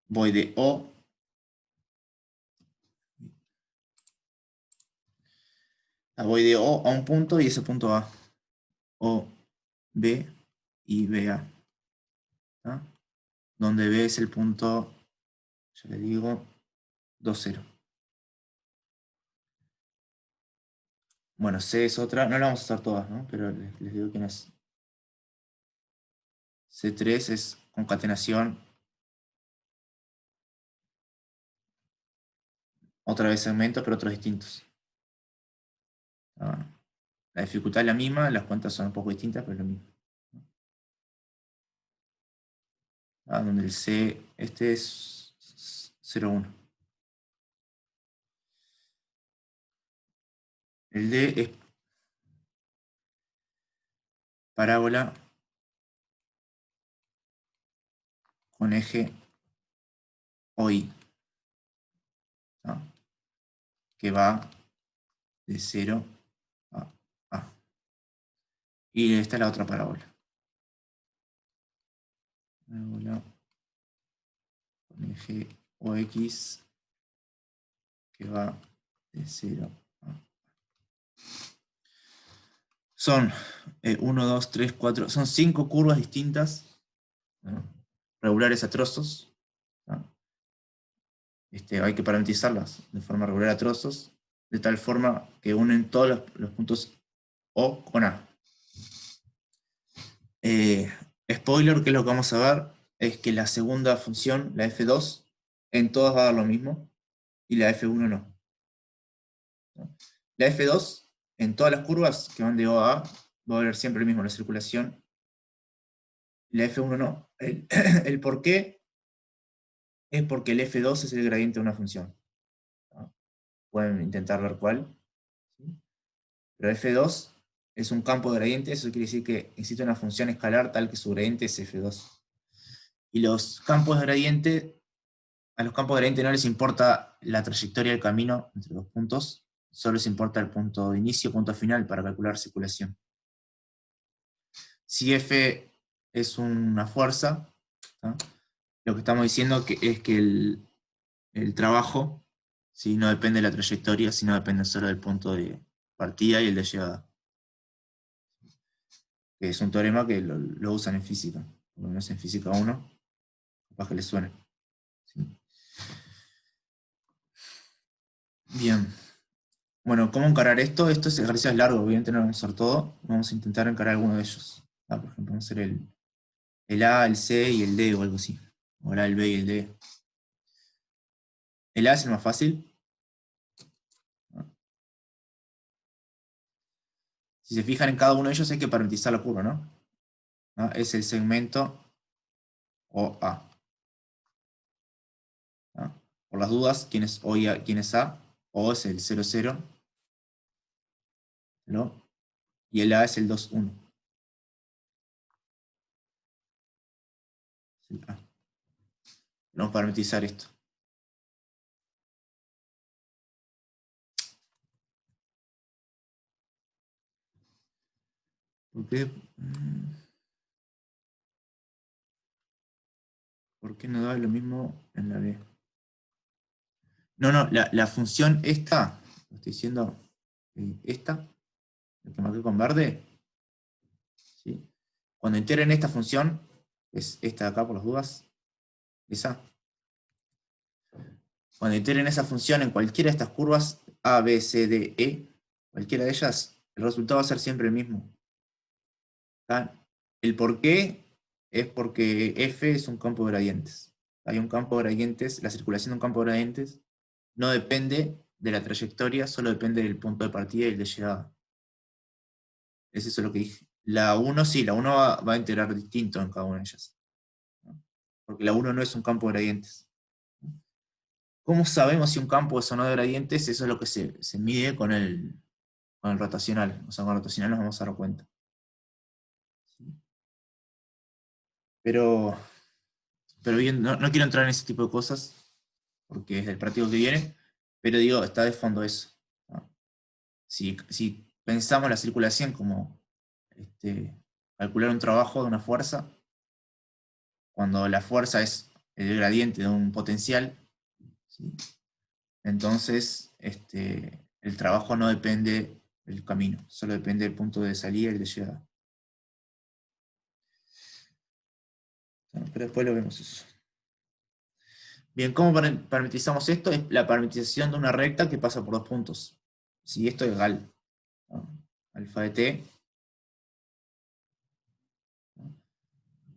Voy de O. Voy de O a un punto y ese punto A. O, B y BA. ¿Ah? Donde B es el punto, ya le digo, 2, 0. Bueno, C es otra, no la vamos a hacer todas, ¿no? Pero les digo quién es. C3 es concatenación. Otra vez segmentos, pero otros distintos. La dificultad es la misma, las cuentas son un poco distintas, pero es lo mismo. Donde el C, este es 0, 1. El D es parábola con eje OI, ¿no? Que va de 0 a A. Y esta es la otra parábola. Parábola con eje OX que va de 0 a A. Son 1, 2, 3, 4, son 5 curvas distintas, ¿no? Regulares a trozos, ¿no? Hay que parametrizarlas de forma regular a trozos, de tal forma que unen todos los puntos O con A. Spoiler, que es lo que vamos a ver, es que la segunda función, la F2, en todas va a dar lo mismo, y la F1 no. La F2, en todas las curvas que van de O a A, va a haber siempre el mismo, la circulación. La F1 no. El por qué es porque el F2 es el gradiente de una función, ¿no? Pueden intentar ver cuál, ¿sí? Pero F2 es un campo de gradiente, eso quiere decir que existe una función escalar tal que su gradiente es F2. Y los campos de gradiente, a los campos de gradiente no les importa la trayectoria del camino entre dos puntos, solo les importa el punto de inicio, punto final para calcular circulación. Si F es una fuerza, ¿no? Lo que estamos diciendo es que el trabajo, ¿sí? No depende de la trayectoria, sino depende solo del punto de partida y el de llegada. Que es un teorema que lo usan en física, por lo menos en física 1, capaz que les suene. ¿Sí? Bien. Bueno, ¿cómo encarar esto? Estos ejercicios largos, obviamente no vamos a hacer todo. Vamos a intentar encarar alguno de ellos. Por ejemplo, vamos a hacer el A, el C y el D o algo así. O el A, el B y el D. El A es el más fácil. Si se fijan en cada uno de ellos hay que parametrizar la curva, ¿no? Es el segmento OA. Por las dudas, ¿quién es O y quién es A? O es el 0, 0, ¿no? Y el A es el 2, 1. Es el A. Vamos a parametrizar esto. ¿Por qué? ¿Por qué no da lo mismo en la B? No, la función esta, lo estoy diciendo, esta, la que marqué con verde, ¿sí? Cuando integren esta función, es esta de acá por las dudas, esa. Cuando integren esa función en cualquiera de estas curvas, A, B, C, D, E, cualquiera de ellas, el resultado va a ser siempre el mismo. ¿Está? El por qué es porque F es un campo de gradientes. Hay un campo de gradientes, la circulación de un campo de gradientes no depende de la trayectoria, solo depende del punto de partida y el de llegada. Es eso lo que dije. La 1 sí, la 1 va a integrar distinto en cada una de ellas, ¿no? Porque la 1 no es un campo de gradientes. ¿Cómo sabemos si un campo es o no de gradientes? Eso es lo que se mide con el rotacional. O sea, con el rotacional nos vamos a dar cuenta. Pero bien, no quiero entrar en ese tipo de cosas, porque es el práctico que viene, pero digo, está de fondo eso, ¿no? Si pensamos la circulación como calcular un trabajo de una fuerza, cuando la fuerza es el gradiente de un potencial, ¿sí? Entonces el trabajo no depende del camino, solo depende del punto de salida y de llegada. Bueno, pero después lo vemos eso. Bien, ¿cómo parametrizamos esto? Es la parametrización de una recta que pasa por dos puntos. Si esto es gal, ¿no? Alfa de t, ¿no?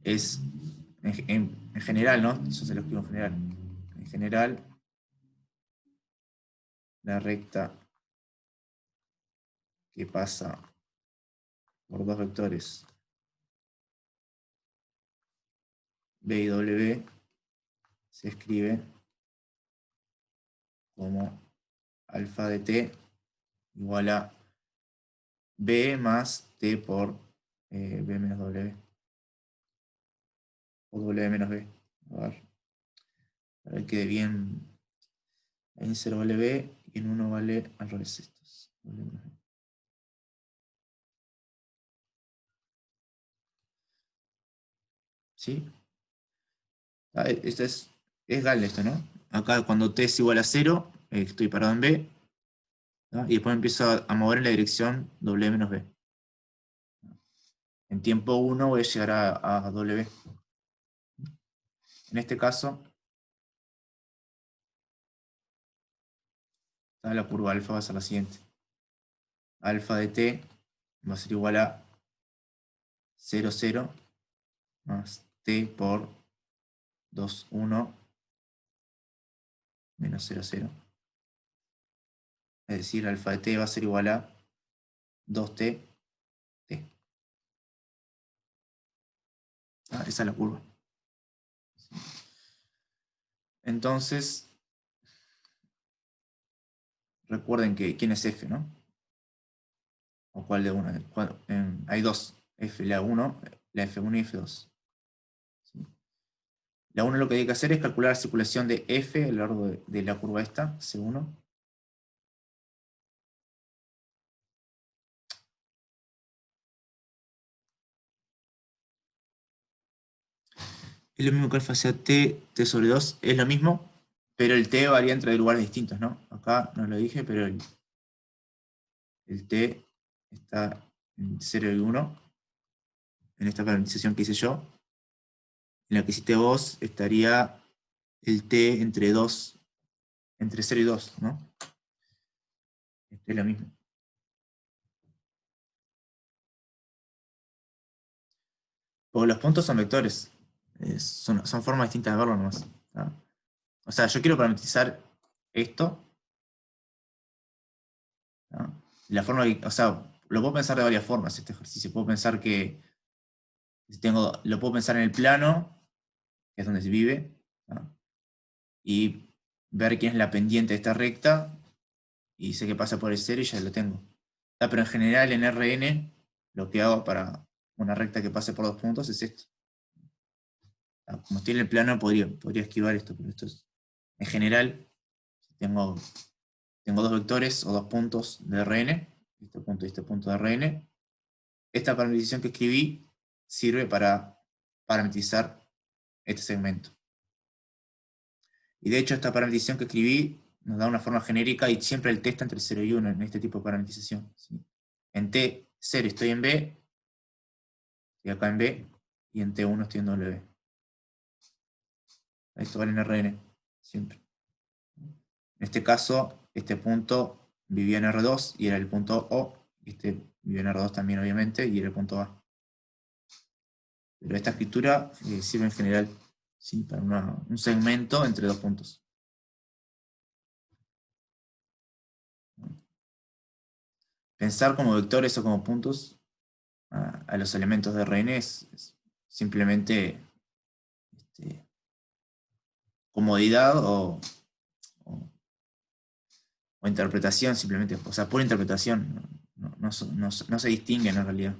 Es en general, ¿no? Eso se lo escribo en general. En general, la recta que pasa por dos vectores b y w se escribe como alfa de t igual a b más t por b menos w. O w menos b. A ver, para que quede bien. En 0 vale b y en 1 vale al revés estos. ¿Sí? Esto es gal esto, ¿no? Acá cuando t es igual a 0, estoy parado en b, ¿no? Y después empiezo a mover en la dirección w menos b. En tiempo 1 voy a llegar a w. En este caso, la curva alfa va a ser la siguiente. Alfa de t va a ser igual a 0, 0 más t por 2, 1 menos 0, 0. Es decir, alfa de t va a ser igual a 2t, t. Esa es la curva. Entonces, recuerden que quién es f, ¿no? ¿O cuál de una? Hay dos, f, la 1, la f1 y f2. ¿Sí? La 1 lo que hay que hacer es calcular la circulación de f a lo largo de la curva esta, C1. Es lo mismo que alfa sea t sobre 2, es lo mismo, pero el t varía entre lugares distintos, ¿no? Acá no lo dije, pero el t está en 0 y 1, en esta parametrización que hice yo. En la que hiciste vos estaría el t entre 2, entre 0 y 2, ¿no? Es lo mismo. Porque los puntos son vectores. Son formas distintas de verlo nomás, ¿no? O sea, yo quiero parametrizar esto, ¿no? La forma o sea, lo puedo pensar de varias formas este ejercicio. Puedo pensar que lo puedo pensar en el plano, que es donde se vive, ¿no? Y ver quién es la pendiente de esta recta, y sé que pasa por el 0 y ya lo tengo. Pero en general en Rn, lo que hago para una recta que pase por dos puntos es esto. Como estoy en el plano, podría esquivar esto, pero esto es, en general, tengo dos vectores o dos puntos de Rn, este punto y este punto de Rn, esta parametrización que escribí sirve para parametrizar este segmento. Y de hecho esta parametrización que escribí nos da una forma genérica y siempre el t está entre 0 y 1 en este tipo de parametrización. ¿Sí? En T0 estoy en B, estoy acá en B, y en T1 estoy en W. Esto vale en Rn, siempre. En este caso, este punto vivía en R2 y era el punto O, y este vivía en R2 también obviamente, y era el punto A. Pero esta escritura sirve en general, ¿sí? Para un segmento entre dos puntos. Pensar como vectores o como puntos a los elementos de Rn es simplemente comodidad o interpretación, simplemente, o sea, pura interpretación, no se distinguen en realidad.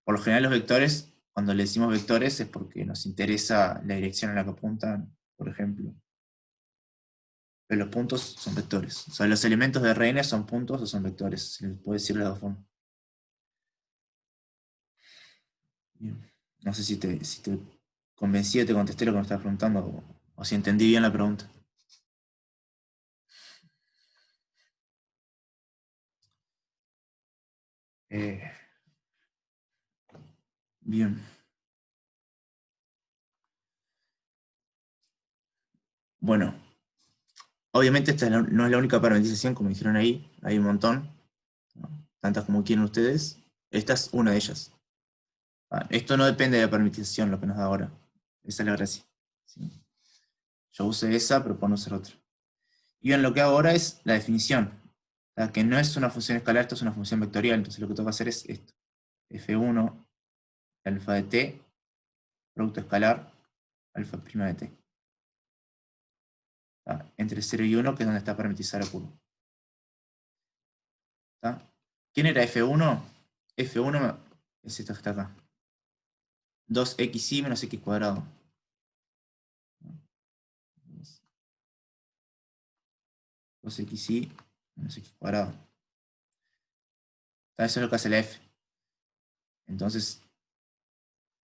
Por lo general los vectores, cuando le decimos vectores es porque nos interesa la dirección en la que apuntan, por ejemplo. Pero los puntos son vectores. O sea, los elementos de Rn son puntos o son vectores, se les puede decir de las dos formas. Bien. No sé si te convencí o te contesté lo que me estabas preguntando, o si entendí bien la pregunta. Bien. Bueno, obviamente esta no es la única parametrización, como dijeron ahí, hay un montón, ¿no? Tantas como quieren ustedes. Esta es una de ellas. Esto no depende de la parametrización, lo que nos da ahora. Esa es la gracia. ¿Sí? Yo usé esa, pero puedo usar otra. Y bien, lo que hago ahora es la definición. O sea, que no es una función escalar, esto es una función vectorial. Entonces lo que tengo que hacer es esto. F1, alfa de t, producto escalar, alfa prima de t. Entre 0 y 1, que es donde está parametrizada la curva. ¿Quién era F1? F1 es esto que está acá. 2xy menos x cuadrado. 2xy menos x cuadrado. Eso es lo que hace la f. Entonces,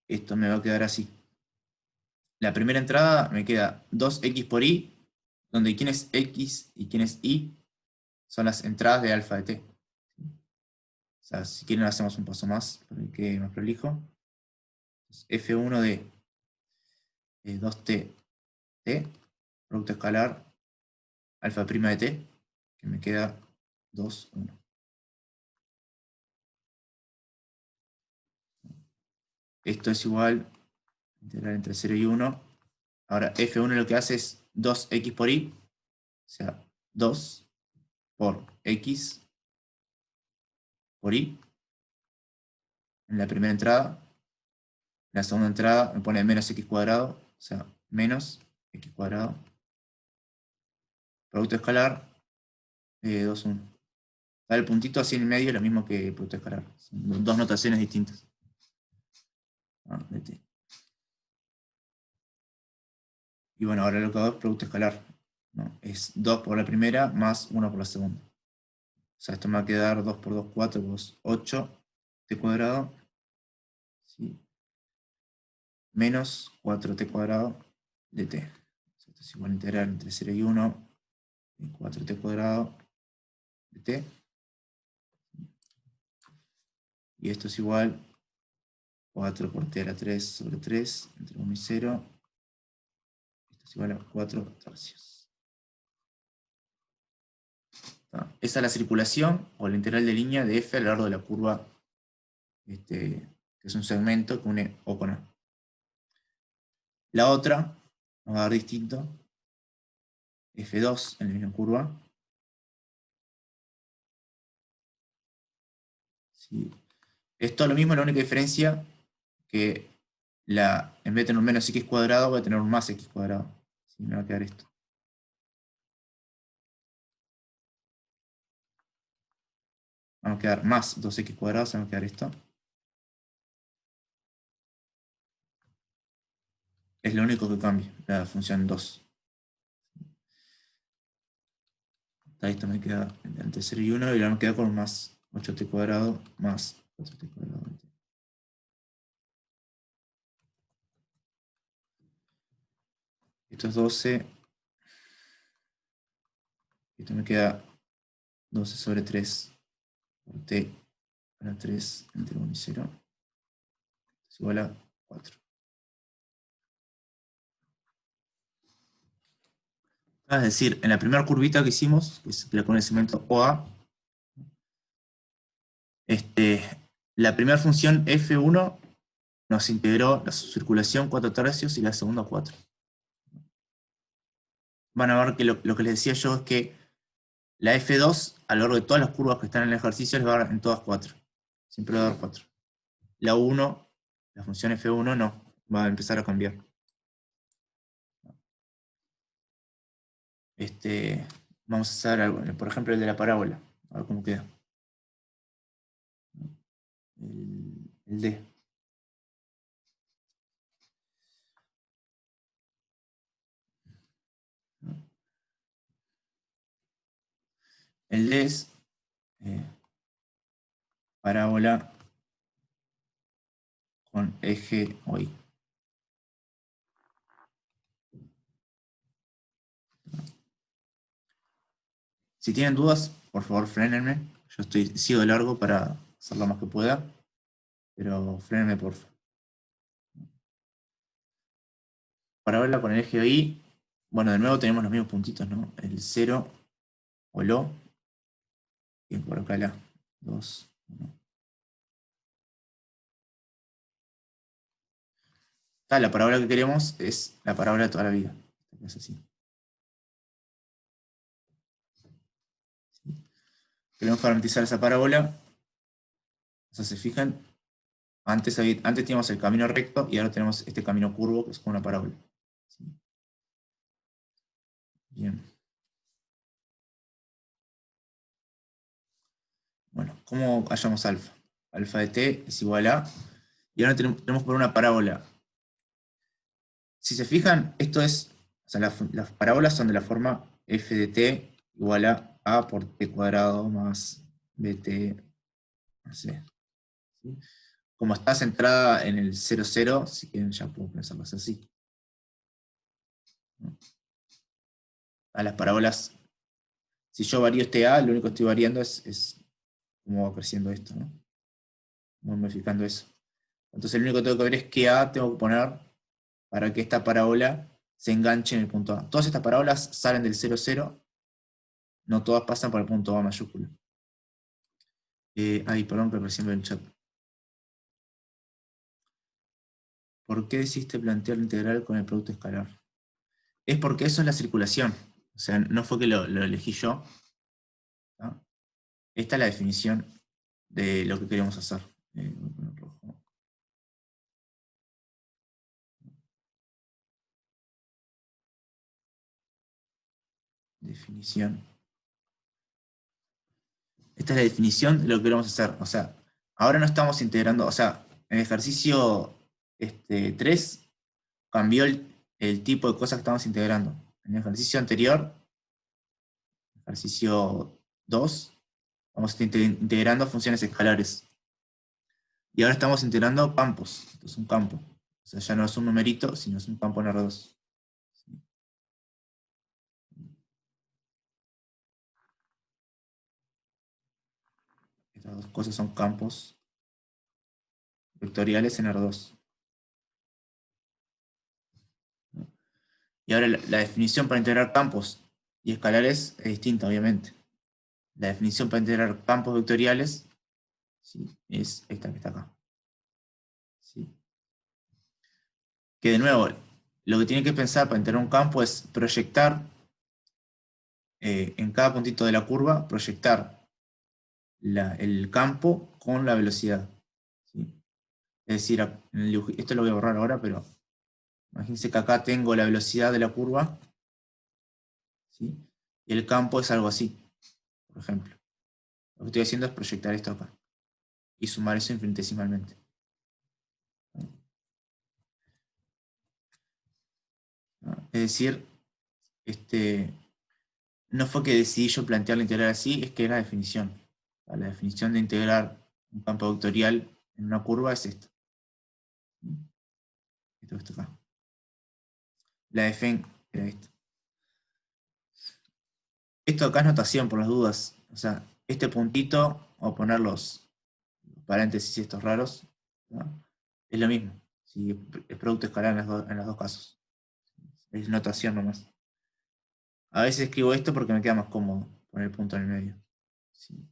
esto me va a quedar así. La primera entrada me queda 2x por y, donde quién es x y quién es y son las entradas de alfa de t. O sea, si quieren hacemos un paso más para que quede más prolijo. F1 de 2t, producto escalar, alfa prima de t, que me queda 2, 1. Esto es igual, integral entre 0 y 1. Ahora, F1 lo que hace es 2x por y, o sea, 2 por x por y en la primera entrada. En la segunda entrada me pone menos x cuadrado, o sea, menos x cuadrado. Producto escalar, 2, 1. El puntito así en el medio es lo mismo que el producto escalar. Son dos notaciones distintas. De t. Y bueno, ahora lo que hago es producto escalar, ¿no? Es 2 por la primera más 1 por la segunda. O sea, esto me va a quedar 2 por 2, 4, 2, 8 t cuadrado, ¿sí? Menos 4t cuadrado de t. Esto es igual a integral entre 0 y 1 y 4t cuadrado de t. Y esto es igual 4 por t a la 3 sobre 3 entre 1 y 0. Esto es igual a 4 tercios. Esa es la circulación o la integral de línea de f a lo largo de la curva, que es un segmento que une O con A. La otra nos va a dar distinto, F2 en la misma curva. ¿Sí? Esto es lo mismo, la única diferencia que en vez de tener un menos x cuadrado, voy a tener un más x cuadrado. ¿Sí? Me va a quedar esto. Vamos a quedar más 2x cuadrado, se va a quedar esto. Es lo único que cambia, la función 2. Esto me queda entre 0 y 1 y ahora me queda con más 8t cuadrado más 4t cuadrado. Esto es 12. Esto me queda 12 sobre 3 por t para 3 entre 1 y 0. Es igual a 4. Es decir, en la primera curvita que hicimos, que es la con el segmento OA, la primera función f1 nos integró la circulación 4/3 y la segunda 4. Van a ver que lo que les decía yo es que la f2, a lo largo de todas las curvas que están en el ejercicio, les va a dar en todas 4. Siempre va a dar 4. La 1, la función f1, no, va a empezar a cambiar. Vamos a hacer algo, por ejemplo el de la parábola, a ver cómo queda. El D. El D es parábola con eje OI. Si tienen dudas, por favor frénenme. Yo sigo de largo para hacer lo más que pueda, pero frénenme por favor. Parábola con el eje OI, bueno, de nuevo tenemos los mismos puntitos, ¿no? El 0 o el O, y por acá la 2, 1. La parábola que queremos es la parábola de toda la vida. Es así. Queremos parametrizar esa parábola. O sea, se fijan, antes teníamos el camino recto y ahora tenemos este camino curvo que es como una parábola. ¿Sí? Bien. Bueno, ¿cómo hallamos alfa? Alfa de t es igual a... Y ahora tenemos por una parábola. Si se fijan, esto es... O sea, las parábolas son de la forma f de t igual a por t cuadrado más bt, no sé. ¿Sí? Como está centrada en el 0, 0, si quieren ya puedo pensarlas así. A las parábolas, si yo varío este a, lo único que estoy variando es cómo va creciendo esto, ¿no? Voy modificando eso. Entonces lo único que tengo que ver es qué a tengo que poner para que esta parábola se enganche en el punto A. Todas estas parábolas salen del 0, 0, no todas pasan por el punto A mayúsculo. Perdón, pero recién veo el chat. ¿Por qué decidiste plantear la integral con el producto escalar? Es porque eso es la circulación. O sea, no fue que lo elegí yo, ¿no? Esta es la definición de lo que queremos hacer. Voy a poner rojo. Definición. Esta es la definición de lo que queremos hacer. O sea, ahora no estamos integrando, o sea, en el ejercicio 3 cambió el tipo de cosas que estamos integrando. En el ejercicio anterior, ejercicio 2, vamos a estar integrando funciones escalares. Y ahora estamos integrando campos. Esto es un campo. O sea, ya no es un numerito, sino es un campo en R2. Estas dos cosas son campos vectoriales en R2. Y ahora la definición para integrar campos y escalares es distinta, obviamente. La definición para integrar campos vectoriales, ¿sí?, es esta que está acá. ¿Sí? Que de nuevo, lo que tiene que pensar para integrar un campo es proyectar en cada puntito de la curva, proyectar el campo con la velocidad. ¿Sí? Es decir, esto lo voy a borrar ahora, pero imagínense que acá tengo la velocidad de la curva, ¿sí?, y el campo es algo así, por ejemplo. Lo que estoy haciendo es proyectar esto acá y sumar eso infinitesimalmente. ¿No? Es decir, no fue que decidí yo plantear la integral así, es que era la definición. La definición de integrar un campo vectorial en una curva es esto. Esto acá. La de Feng era esto. Esto acá es notación por las dudas. O sea, este puntito, o poner los paréntesis estos raros, ¿no? Es lo mismo. Si es producto escalar en los dos casos. Es notación nomás. A veces escribo esto porque me queda más cómodo poner el punto en el medio. Sí.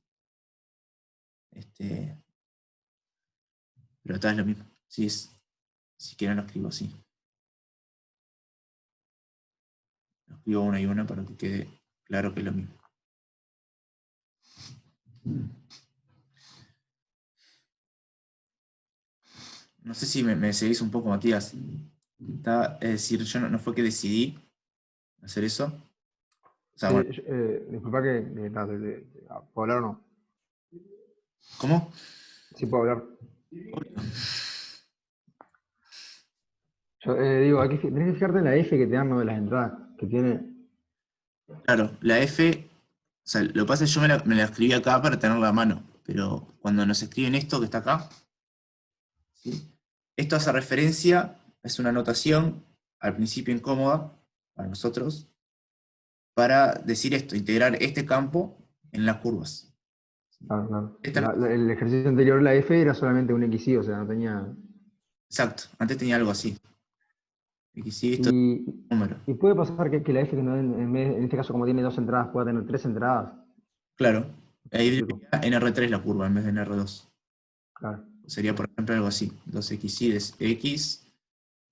Pero acá es lo mismo. Si quieren lo escribo así. Lo escribo una y una para que quede claro que es lo mismo. No sé si me seguís un poco, Matías. Es decir, yo no fue que decidí hacer eso. O sea, Sí, bueno. disculpa ¿puedo hablar o no? ¿Cómo? Sí, puedo hablar. Yo digo, tenés que fijarte en la F que te dan, ¿no? De las entradas, que tiene. Claro, la F, o sea, lo que pasa es que yo me la escribí acá para tenerla a mano, pero cuando nos escriben esto que está acá, ¿sí? Esto hace referencia, es una anotación, al principio incómoda para nosotros, para decir esto, integrar este campo en las curvas. Claro, claro. Esta- El ejercicio anterior, la F, era solamente un XY, o sea, no tenía. exacto, antes tenía algo así. XY, esto es Y, un número. y puede pasar que la F, que no, en este caso, como tiene dos entradas, pueda tener tres entradas. Claro, ¿Me ahí explico? sería en R3 la curva en vez de en R2. Claro. Sería, por ejemplo, algo así. 2XY es X,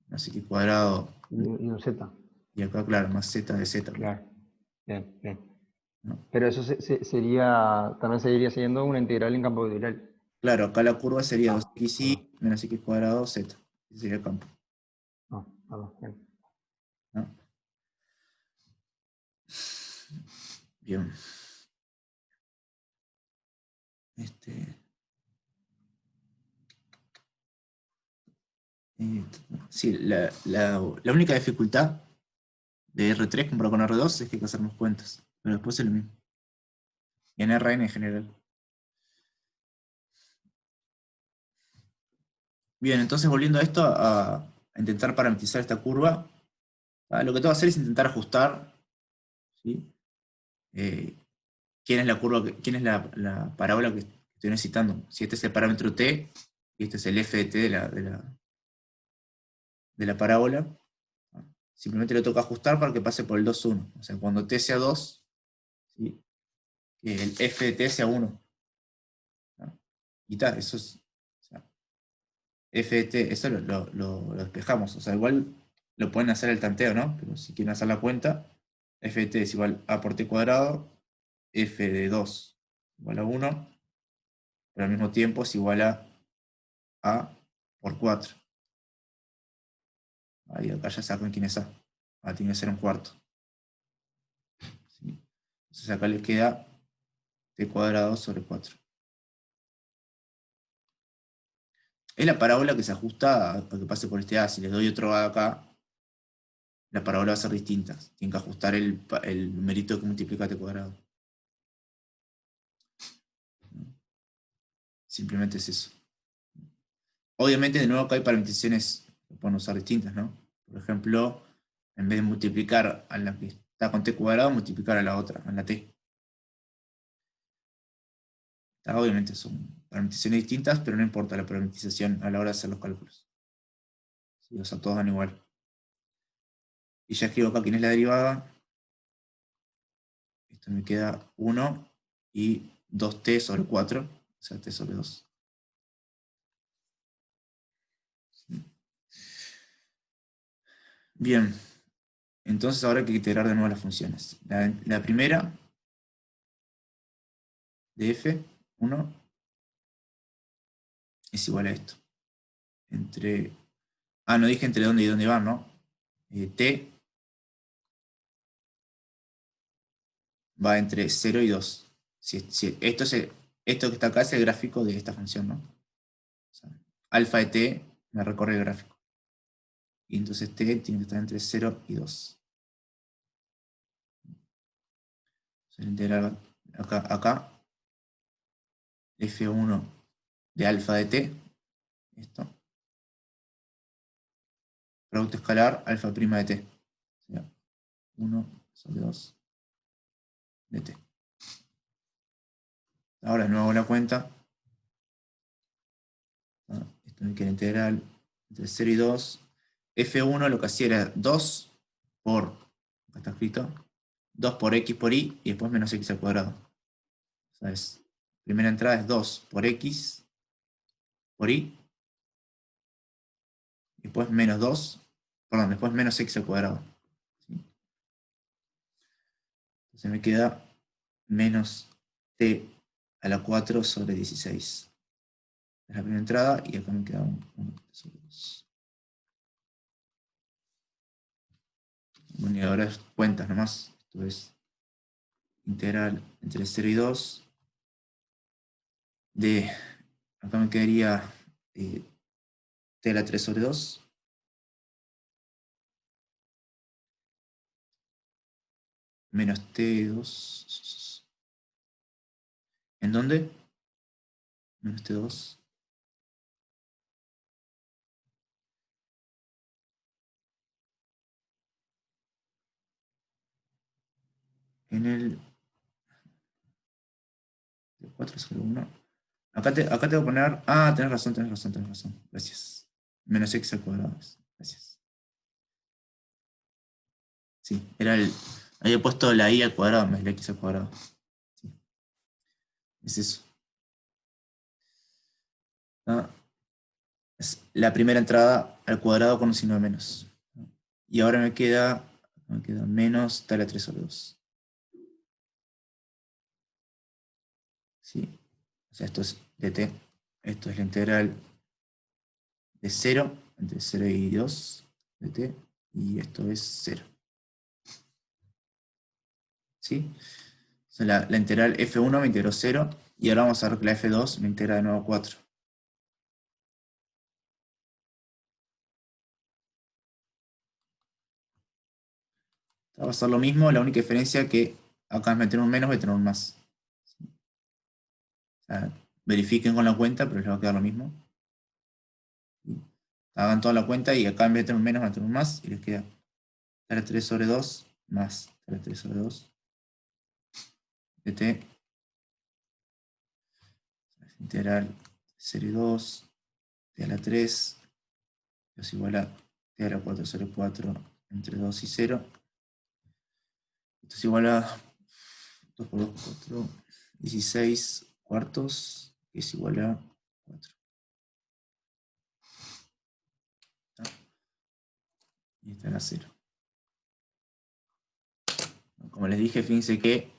no sé qué cuadrado, Y un Z. y acá, claro, más Z de Z, Claro. Bien, bien. ¿no? Pero eso sería, también seguiría siendo una integral en campo vectorial. Claro, acá la curva sería Ah, perdón. 2XY menos X cuadrado Z. Ese sería el campo, No, perdón. Bien. ¿no? Bien. Este, eh, sí, la única dificultad de R3 comparado con R2 es que hay que hacernos cuentas, pero después es lo mismo. Y en Rn en general. Bien, entonces volviendo a esto, a intentar parametrizar esta curva, lo que tengo que hacer es intentar ajustar, ¿sí? Quién es la curva, quién es la parábola que estoy necesitando. Si este es el parámetro t, y este es el f de t de la parábola, simplemente le toca ajustar para que pase por el 2, 1. O sea, cuando t sea 2, ¿sí? Que el f de t sea 1. ¿No? Y tal, eso es. O sea, f de t, eso lo despejamos. O sea, igual lo pueden hacer el tanteo, ¿no? Pero si quieren hacer la cuenta, f de t es igual a por t cuadrado, f de 2 igual a 1, pero al mismo tiempo es igual a por 4. Ahí acá ya saben quién es A. A tiene que ser un cuarto. ¿Sí? Entonces acá les queda t cuadrado sobre 4. Es la parábola que se ajusta a que pase por este A. Si les doy otro A acá, la parábola va a ser distinta. Tienen que ajustar el numerito que multiplica t cuadrado. Simplemente es eso. Obviamente, de nuevo, acá hay parametrizaciones que pueden usar distintas, ¿no? Por ejemplo, en vez de multiplicar a la que está con t cuadrado, multiplicar a la otra, a la t. Obviamente son parametrizaciones distintas, pero no importa la parametrización a la hora de hacer los cálculos. ¿Sí? O sea, todos dan igual. Y ya escribo acá quién es la derivada. Esto me queda 1 y 2t sobre 4, o sea, t sobre 2. Bien, entonces ahora hay que integrar de nuevo las funciones. La primera de f1 es igual a esto. No dije entre dónde y dónde van, ¿no? T va entre 0 y 2. Esto que está acá es el gráfico de esta función, ¿no? O sea, alfa de t me recorre el gráfico. Y entonces t tiene que estar entre 0 y 2. O sea, el integral acá, f1 de alfa de t, esto, producto escalar alfa prima de t, o sea, 1 sobre 2 de t. Ahora de nuevo la cuenta. Esto me queda integral entre 0 y 2. F1 lo que hacía era 2 por, acá está escrito, 2 por x por y, y después menos x al cuadrado. O sea, primera entrada es 2 por x por y, después menos 2, perdón, después menos x al cuadrado. ¿Sí? Entonces me queda menos t a la 4 sobre 16. Es la primera entrada, y acá me queda 1 sobre 2. Bueno, y ahora es cuentas nomás. Esto es integral entre 0 y 2 de, acá me quedaría t a la 3 sobre 2 menos t2. ¿En dónde? Menos t2. En el 4 sobre 1. Acá tengo que poner. Ah, tenés razón. Gracias. Menos x al cuadrado. Gracias. Sí, era el. Había puesto la y al cuadrado en vez de x al cuadrado. Sí. Es eso. Ah, es la primera entrada al cuadrado con un signo de menos. Y ahora me queda menos t a la 3 sobre 2. ¿Sí? O sea, esto es dt. Esto es la integral de 0, entre 0 y 2 de t, y esto es 0. ¿Sí? O sea, la integral f1 me integró 0, y ahora vamos a ver que la f2 me integra de nuevo 4. Va a pasar lo mismo, la única diferencia es que acá en vez de tener un menos voy a tener un más. ¿Sí? O sea, verifiquen con la cuenta, pero les va a quedar lo mismo. ¿Sí? Hagan toda la cuenta y acá en vez de tener un menos van a tener un más, y les queda 3 sobre 2 más 3 sobre 2 de t integral 0 y 2 t a la 3 es igual a t a la 4 sobre 4 entre 2 y 0. Esto es igual a 2 por 2 por 4, 16 cuartos, que es igual a 4. Y esta era 0. Como les dije, fíjense que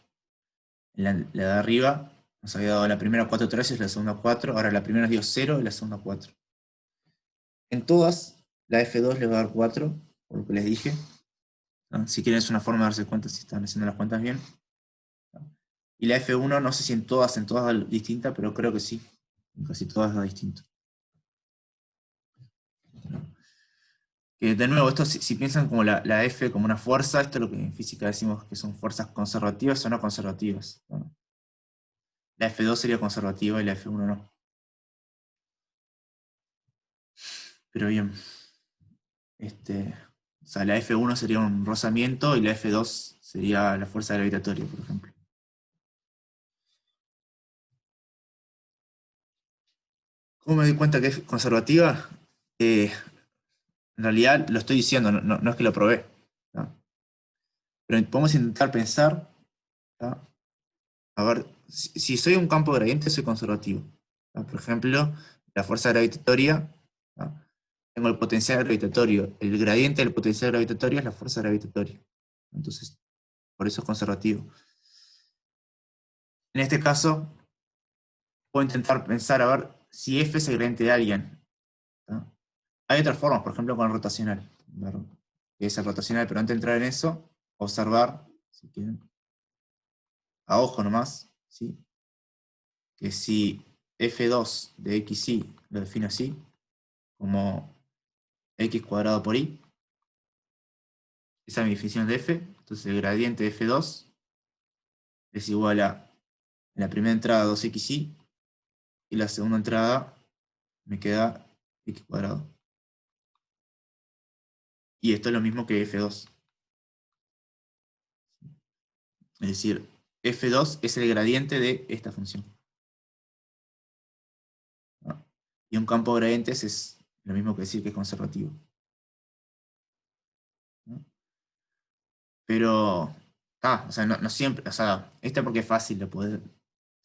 la de arriba nos había dado la primera 4 tercios, la segunda 4, ahora la primera nos dio 0 y la segunda 4. En todas, la F2 les va a dar 4, por lo que les dije. ¿No? Si quieren es una forma de darse cuenta si están haciendo las cuentas bien. Y la F1, no sé si en todas distinta, pero creo que sí. En casi todas da distinto. Que de nuevo, esto si piensan como la F como una fuerza, esto es lo que en física decimos que son fuerzas conservativas o no conservativas. ¿No? La F2 sería conservativa y la F1 no. Pero bien. O sea, la F1 sería un rozamiento y la F2 sería la fuerza gravitatoria, por ejemplo. ¿Cómo me di cuenta que es conservativa? En realidad lo estoy diciendo, no es que lo probé. ¿No? Pero podemos intentar pensar, ¿no? A ver, si soy un campo gradiente, soy conservativo. ¿No? Por ejemplo, la fuerza gravitatoria, ¿no? Tengo el potencial gravitatorio. El gradiente del potencial gravitatorio es la fuerza gravitatoria. Entonces, por eso es conservativo. En este caso, puedo intentar pensar a ver si F es el gradiente de alguien. ¿No? Hay otras formas, por ejemplo, con el rotacional. ¿Verdad? Que es el rotacional, pero antes de entrar en eso, observar, si quieren, a ojo nomás, ¿sí? Que si f2 de xy lo defino así, como x cuadrado por y, esa es mi definición de f, entonces el gradiente de f2 es igual a la primera entrada 2xy y la segunda entrada me queda x cuadrado. Y esto es lo mismo que f2. Es decir, f2 es el gradiente de esta función. ¿No? Y un campo de gradientes es lo mismo que decir que es conservativo. ¿No? Pero, o sea, no siempre, o sea, esta porque es fácil te puedes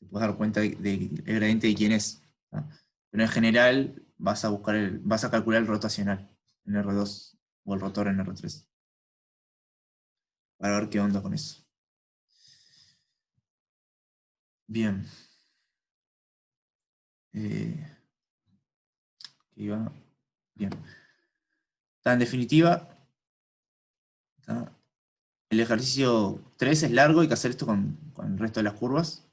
dar cuenta del gradiente de quién es. ¿No? Pero en general vas a calcular el rotacional en R2 o el rotor en R3. Para ver qué onda con eso. Bien. Bien. En definitiva, el ejercicio 3 es largo, hay que hacer esto con el resto de las curvas.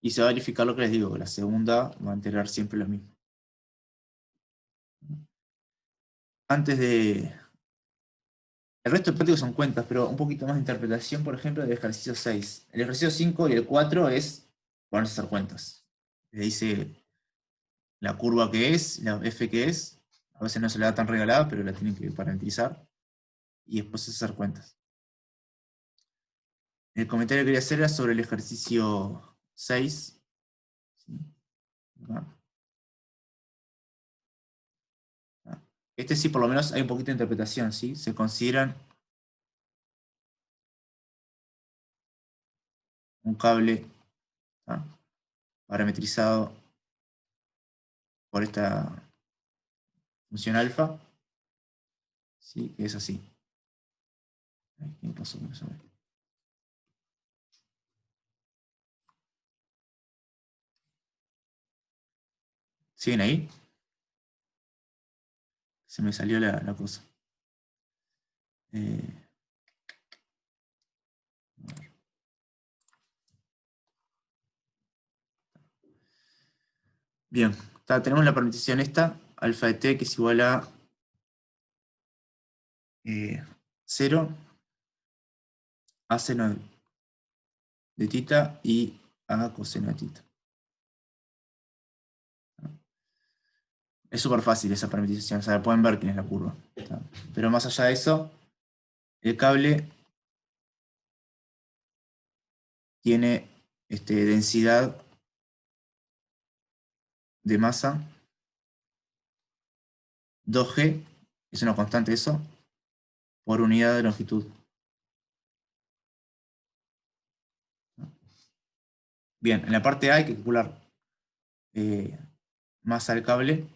Y se va a verificar lo que les digo, la segunda va a integrar siempre lo mismo. Antes de... El resto de prácticos son cuentas, pero un poquito más de interpretación, por ejemplo, del ejercicio 6. El ejercicio 5 y el 4 es ponerse a hacer cuentas. Le dice la curva que es, la f que es, a veces no se le da tan regalada, pero la tienen que parametrizar, y después hacer cuentas. El comentario que quería hacer era sobre el ejercicio 6. ¿Sí? Este sí, por lo menos hay un poquito de interpretación, ¿sí? Se consideran un cable parametrizado por esta función alfa, ¿sí? Que es así. ¿Qué pasó con eso? ¿Siguen ahí? Se me salió la cosa. Bien, tenemos la parametrización esta, alfa de t, que es igual a 0, a seno de tita y a coseno de tita. Es súper fácil esa parametrización, o sea, pueden ver quién es la curva. Pero más allá de eso, el cable tiene densidad de masa 2G, es una constante eso, por unidad de longitud. Bien, en la parte A hay que calcular masa del cable.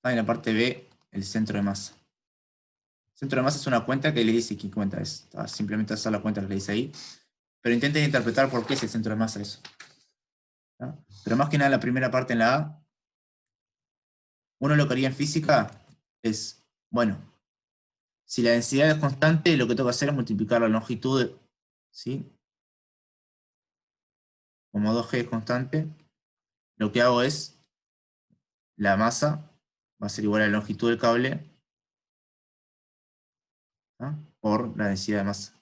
En la parte B, el centro de masa. El centro de masa es una cuenta que le dice qué cuenta es. Simplemente hacer la cuenta que le dice ahí. Pero intenten interpretar por qué es el centro de masa eso. Pero más que nada la primera parte en la A, uno lo que haría en física es, bueno, si la densidad es constante, lo que tengo que hacer es multiplicar la longitud, ¿sí? Como 2G es constante, lo que hago es, la masa va a ser igual a la longitud del cable por la densidad de masa.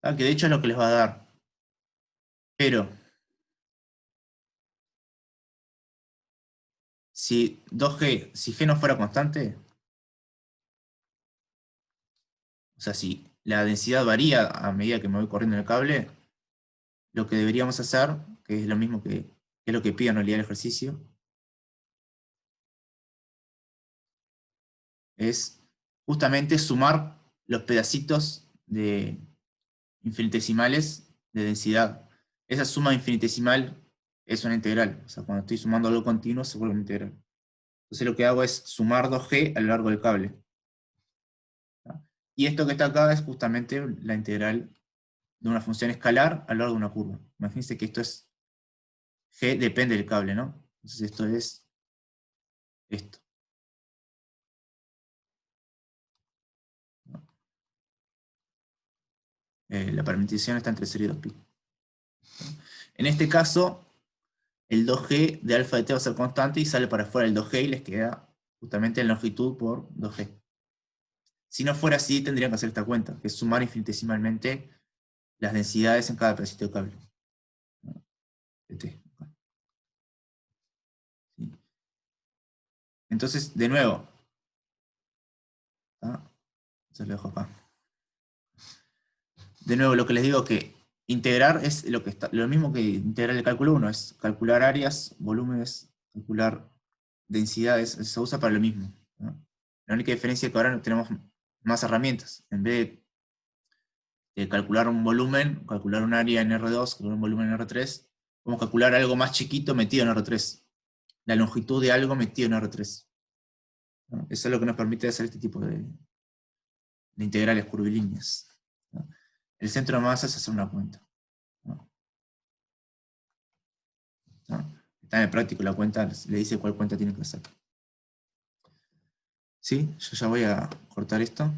Que de hecho es lo que les va a dar. Pero, si G no fuera constante, o sea, si la densidad varía a medida que me voy corriendo en el cable, lo que deberíamos hacer, que es lo mismo que es lo que pide en realidad el ejercicio, es justamente sumar los pedacitos de infinitesimales de densidad. Esa suma infinitesimal es una integral. O sea, cuando estoy sumando algo continuo se vuelve una integral. Entonces lo que hago es sumar 2G a lo largo del cable. Y esto que está acá es justamente la integral de una función escalar a lo largo de una curva. Imagínense que esto es G depende del cable, ¿no? Entonces esto es esto. La parametrización está entre 0 y 2π. En este caso, el 2G de alfa de t va a ser constante y sale para afuera el 2G y les queda justamente la longitud por 2G. Si no fuera así, tendrían que hacer esta cuenta, que es sumar infinitesimalmente las densidades en cada pedacito de cable. de t. ¿Sí? Entonces, de nuevo, se lo dejo acá. De nuevo, lo que les digo que integrar es lo mismo que integrar el cálculo 1, es calcular áreas, volúmenes, calcular densidades, se usa para lo mismo, ¿no? La única diferencia es que ahora tenemos más herramientas. En vez de calcular un volumen, calcular un área en R2, calcular un volumen en R3, podemos calcular algo más chiquito metido en R3. La longitud de algo metido en R3. ¿No? Eso es lo que nos permite hacer este tipo de integrales curvilíneas, ¿no? El centro de masa es hacer una cuenta, ¿no? ¿No? Está en el práctico la cuenta, le dice cuál cuenta tiene que hacer. ¿Sí? Yo ya voy a cortar esto.